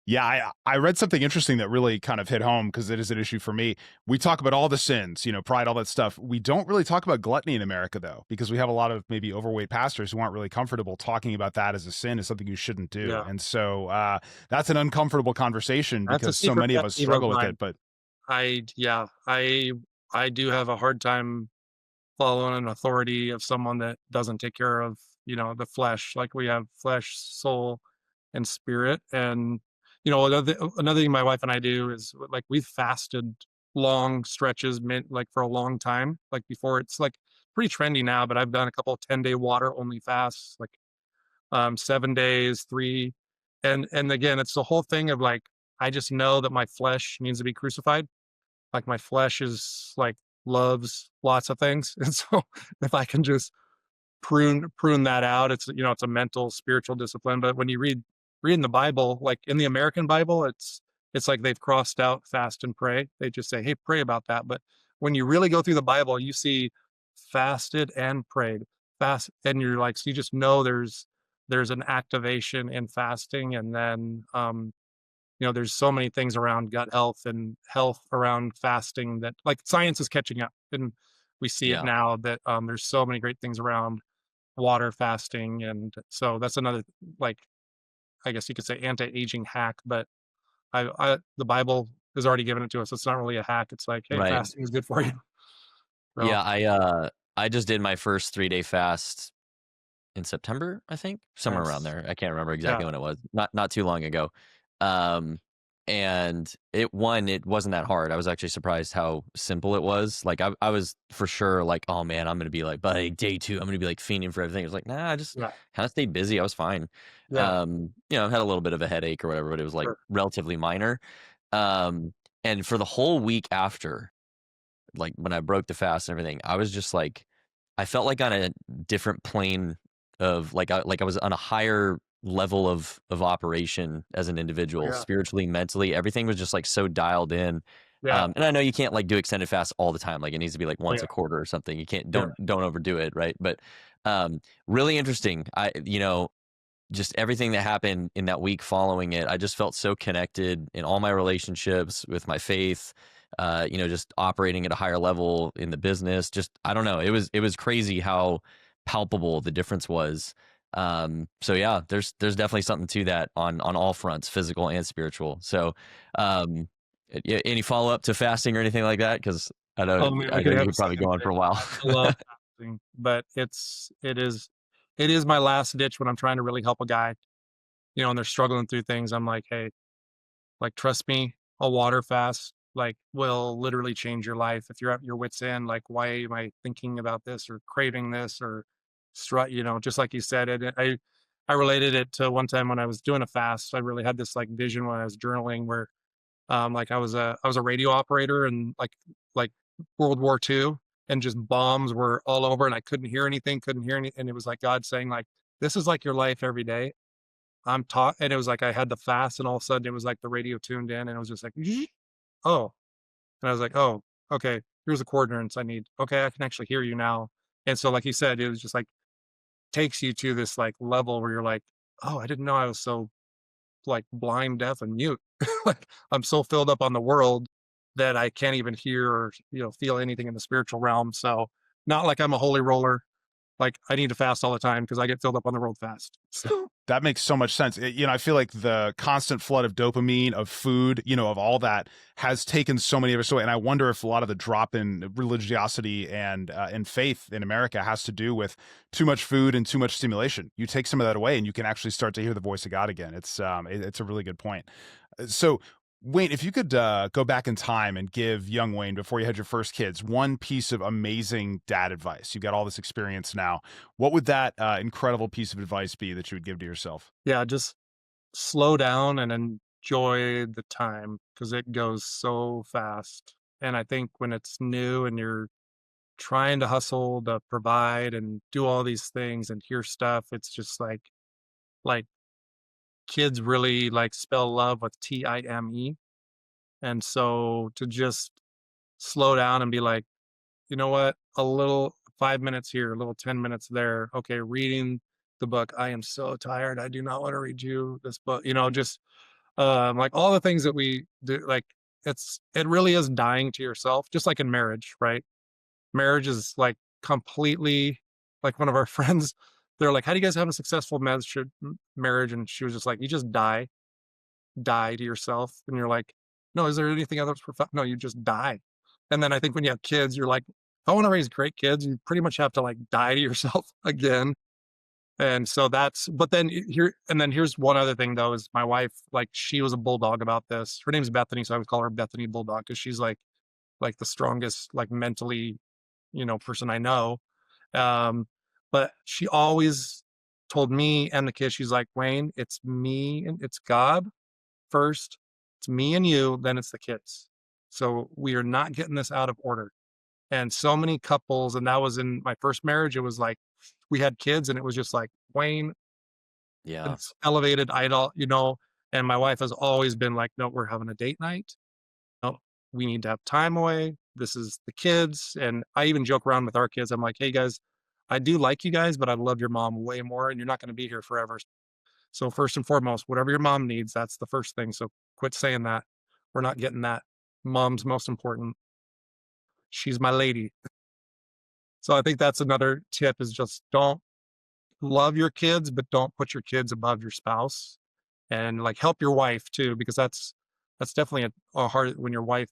Yeah, I read something interesting that really kind of hit home because it is an issue for me. We talk about all the sins, pride, all that stuff. We don't really talk about gluttony in America, though, because we have a lot of maybe overweight pastors who aren't really comfortable talking about that as a sin, as something you shouldn't do. yeah, And so that's an uncomfortable conversation that's a because so secret many of pet us peeve of struggle with mine. it. But Yeah, I do have a hard time following an authority of someone that doesn't take care of, the flesh. Like we have flesh, soul, and spirit. And, another thing my wife and I do is like we've fasted long stretches, like for a long time. Like before it's like pretty trendy now, but I've done a couple of 10-day water only fasts, like 7 days, three. And again, it's the whole thing of like, I just know that my flesh needs to be crucified. Like my flesh is like loves lots of things. And so if I can just prune that out, it's a mental spiritual discipline. But when you read in the Bible, like in the American Bible, it's like they've crossed out fast and pray. They just say, hey, pray about that. But when you really go through the Bible, you see fasted and prayed, fast, and you're like, so you just know there's an activation in fasting. And then there's so many things around gut health and health around fasting that like science is catching up. And we see it Yeah. now that there's so many great things around water fasting. And so that's another, like, I guess you could say anti-aging hack. But the Bible has already given it to us. It's not really a hack. It's like, hey, Right. fasting is good for you. So Yeah, I just did my first 3-day fast in September, I think, somewhere around nice. there. I can't remember Yeah. exactly when it was. Not too long ago. Um, and it wasn't that hard. I was actually surprised how simple it was. Like I was for sure like, oh man, I'm gonna be like by day 2, I'm gonna be like fiending for everything. It was like, nah, I just Yeah. kind of stayed busy. I was fine. Yeah. I had a little bit of a headache or whatever, but it was like Sure. relatively minor. Um, and for the whole week after, like when I broke the fast and everything, I was just like, I felt like on a different plane of like I was on a higher level of operation as an individual, Yeah. spiritually, mentally, everything was just like so dialed in. Yeah. And I know you can't like do extended fast all the time. Like it needs to be like once Yeah. a quarter or something. You can't Yeah. don't overdo it, right? But really interesting. Just everything that happened in that week following it, I just felt so connected in all my relationships with my faith, just operating at a higher level in the business. Just, I don't know. It was crazy how palpable the difference was. So yeah, there's definitely something to that on all fronts, physical and spiritual. So, um, Any follow up to fasting or anything like that? Because I know Oh man, I we know could you have a could probably second go on thing. for a while. I love fasting, but it is my last ditch when I'm trying to really help a guy, and they're struggling through things. I'm like, hey, like trust me, a water fast like will literally change your life if you're at your wits end. Like, why am I thinking about this or craving this or just like you said it. I related it to one time when I was doing a fast. I really had this like vision when I was journaling where like I was a radio operator and like World War II, and just bombs were all over and I couldn't hear anything, couldn't hear any, and it was like God saying like, this is like your life every day. I'm taught, and it was like I had the fast, and all of a sudden it was like the radio tuned in, and it was just like, oh, and I was like, oh, okay, here's the coordinates I need. Okay, I can actually hear you now. And so, like you said, it was just like takes you to this like level where you're like, oh, I didn't know I was so like blind, deaf, and mute. Like I'm so filled up on the world that I can't even hear or feel anything in the spiritual realm. So not like I'm a holy roller. Like I need to fast all the time because I get filled up on the world fast. So That makes so much sense. I feel like the constant flood of dopamine, of food, of all that has taken so many of us away. And I wonder if a lot of the drop in religiosity and faith in America has to do with too much food and too much stimulation. You take some of that away, and you can actually start to hear the voice of God again. It's a really good point. So, Wayne, if you could go back in time and give young Wayne, before you had your first kids, one piece of amazing dad advice. You've got all this experience now. What would that incredible piece of advice be that you would give to yourself? yeah, just slow down and enjoy the time because it goes so fast. And I think when it's new and you're trying to hustle to provide and do all these things and hear stuff, it's just like kids really like spell love with Time. And so to just slow down and be like, you know what, a little 5 minutes here, a little 10 minutes there. Okay, reading the book. I am so tired. I do not want to read you this book. Just like all the things that we do, like it really is dying to yourself, just like in marriage, right? Marriage is like completely like one of our friends, they're like, how do you guys have a successful marriage? And she was just like, you just die to yourself. And you're like, no, is there anything else? No, you just die. And then I think when you have kids, you're like, if I want to raise great kids, you pretty much have to like die to yourself again. And so but then here's one other thing though, is my wife, like she was a bulldog about this. Her name's Bethany. So I would call her Bethany Bulldog because she's like the strongest, like mentally, person I know. But she always told me and the kids, she's like, Wayne, it's me and it's God first. It's me and you, then it's the kids. So we are not getting this out of order. And so many couples, and that was in my first marriage, it was like we had kids and it was just like Wayne, Yeah. it's elevated idol, and my wife has always been like, no, we're having a date night. No, we need to have time away. This is the kids. And I even joke around with our kids. I'm like, hey guys, I do like you guys, but I love your mom way more, and you're not going to be here forever. So first and foremost, whatever your mom needs, that's the first thing. So quit saying that. We're not getting that. Mom's most important. She's my lady. So I think that's another tip, is just don't love your kids, but don't put your kids above your spouse, and like help your wife too, because that's definitely a hard, when your wife,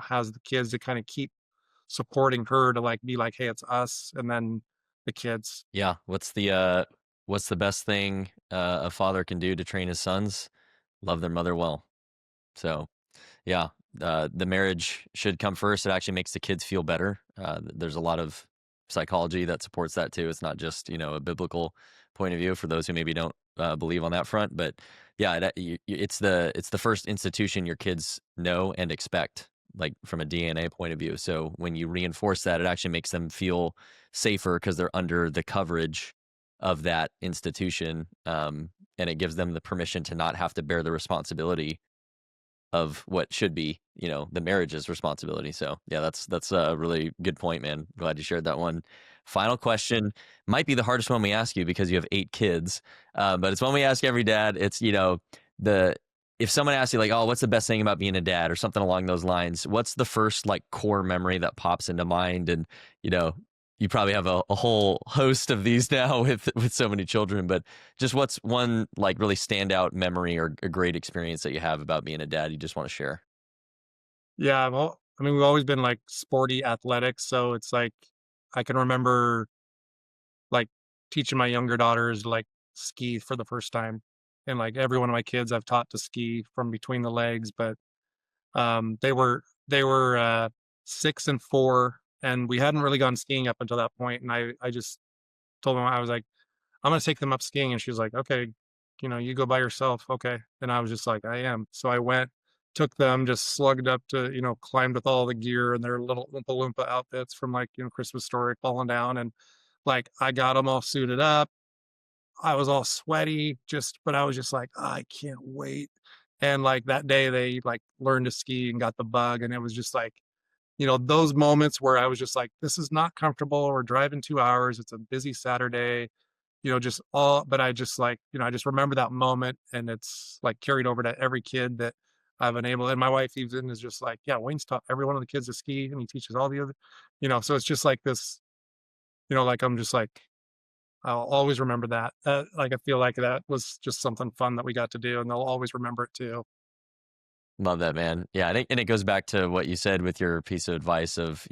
has the kids, to kind of keep supporting her, to like be like, hey, it's us and then the kids. Yeah. What's the best thing a father can do to train his sons? Love their mother well. So yeah, the marriage should come first. It actually makes the kids feel better. There's a lot of psychology that supports that too. It's not just a biblical point of view for those who maybe don't believe on that front. But yeah, it's the first institution your kids know and expect, like from a DNA point of view. So when you reinforce that, it actually makes them feel safer because they're under the coverage of that institution, and it gives them the permission to not have to bear the responsibility of what should be, the marriage's responsibility. So yeah, that's a really good point, man. Glad you shared that one. Final question might be the hardest one we ask you because you have 8 kids, but it's one we ask every dad. It's the if someone asks you like, oh, what's the best thing about being a dad or something along those lines, what's the first like core memory that pops into mind? And you probably have a whole host of these now with so many children, but just what's one like really standout memory or a great experience that you have about being a dad you just want to share? Yeah, well, I mean, we've always been like sporty athletics, so it's like I can remember like teaching my younger daughters to like ski for the first time. And like every one of my kids I've taught to ski from between the legs, but they were 6 and 4, and we hadn't really gone skiing up until that point. And I just told them, I was like, I'm gonna take them up skiing. And she was like, okay, you go by yourself. Okay. And I was just like, I am. So I went, took them, just slugged up to, climbed with all the gear and their little Oompa Loompa outfits from like, Christmas Story falling down. And like I got them all suited up. I was all sweaty, but I was just like, I can't wait. And like that day they like learned to ski and got the bug. And it was just like, those moments where I was just like, this is not comfortable. We're driving 2 hours. It's a busy Saturday, but I just like, I just remember that moment, and it's like carried over to every kid that I've been able. And my wife even is just like, yeah, Wayne's taught every one of the kids to ski, and he teaches all the other, so it's just like this, like I'm just like, I'll always remember that. Like I feel like that was just something fun that we got to do, and they'll always remember it too. Love that, man. Yeah, and it goes back to what you said with your piece of advice of,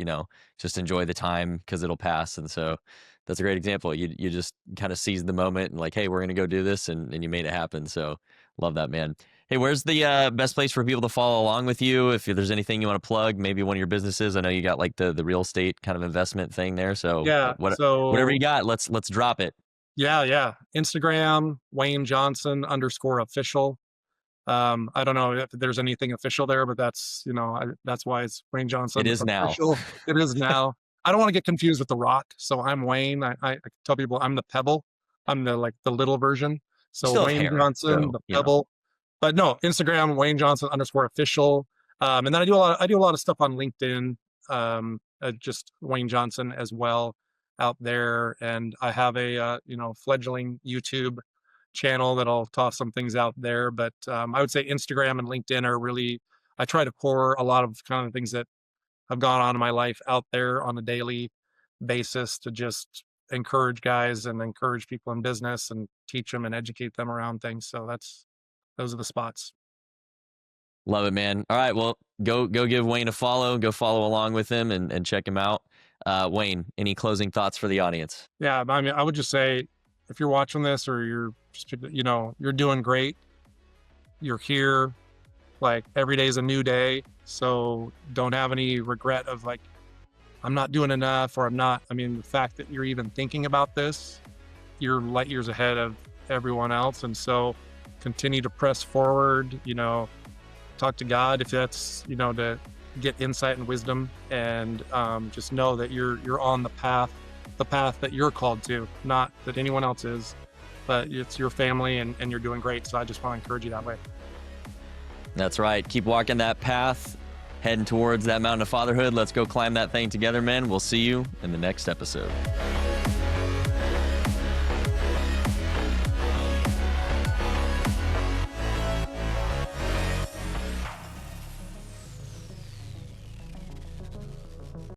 just enjoy the time because it'll pass. And so that's a great example. You just kind of seized the moment and like, hey, we're gonna go do this, and you made it happen. So love that, man. Hey, where's the best place for people to follow along with you? If there's anything you want to plug, maybe one of your businesses. I know you got like the real estate kind of investment thing there. So Yeah. whatever you So got, let's drop it. yeah. Instagram, Wayne Johnson _official. I don't know if there's anything official there, but that's, that's why it's Wayne It Johnson is now. official. It is now. I don't want to get confused with the Rock. So I'm Wayne. I tell people I'm the Pebble. I'm the little version. You So still have Wayne hair, Johnson, so the Pebble. But no, Instagram, Wayne Johnson _official. And then I do a lot of stuff on LinkedIn. Just Wayne Johnson as well out there. And I have a, fledgling YouTube channel that I'll toss some things out there. But I would say Instagram and LinkedIn are really, I try to pour a lot of kind of things that have gone on in my life out there on a daily basis to just encourage guys and encourage people in business and teach them and educate them around things. So those are the spots. Love it, man. All right, well, go give Wayne a follow. Go follow along with him and check him out. Wayne, any closing thoughts for the audience? Yeah, I mean, I would just say if you're watching this or you're just, you're doing great. You're here. Like every day is a new day. So don't have any regret of like, I'm not doing enough or I'm not. I mean, the fact that you're even thinking about this, you're light years ahead of everyone else. And so continue to press forward, talk to God if that's, to get insight and wisdom, and just know that you're on the path that you're called to, not that anyone else is, but it's your family, and you're doing great. So I just want to encourage you that way. That's right. Keep walking that path, heading towards that mountain of fatherhood. Let's go climb that thing together, man. We'll see you in the next episode.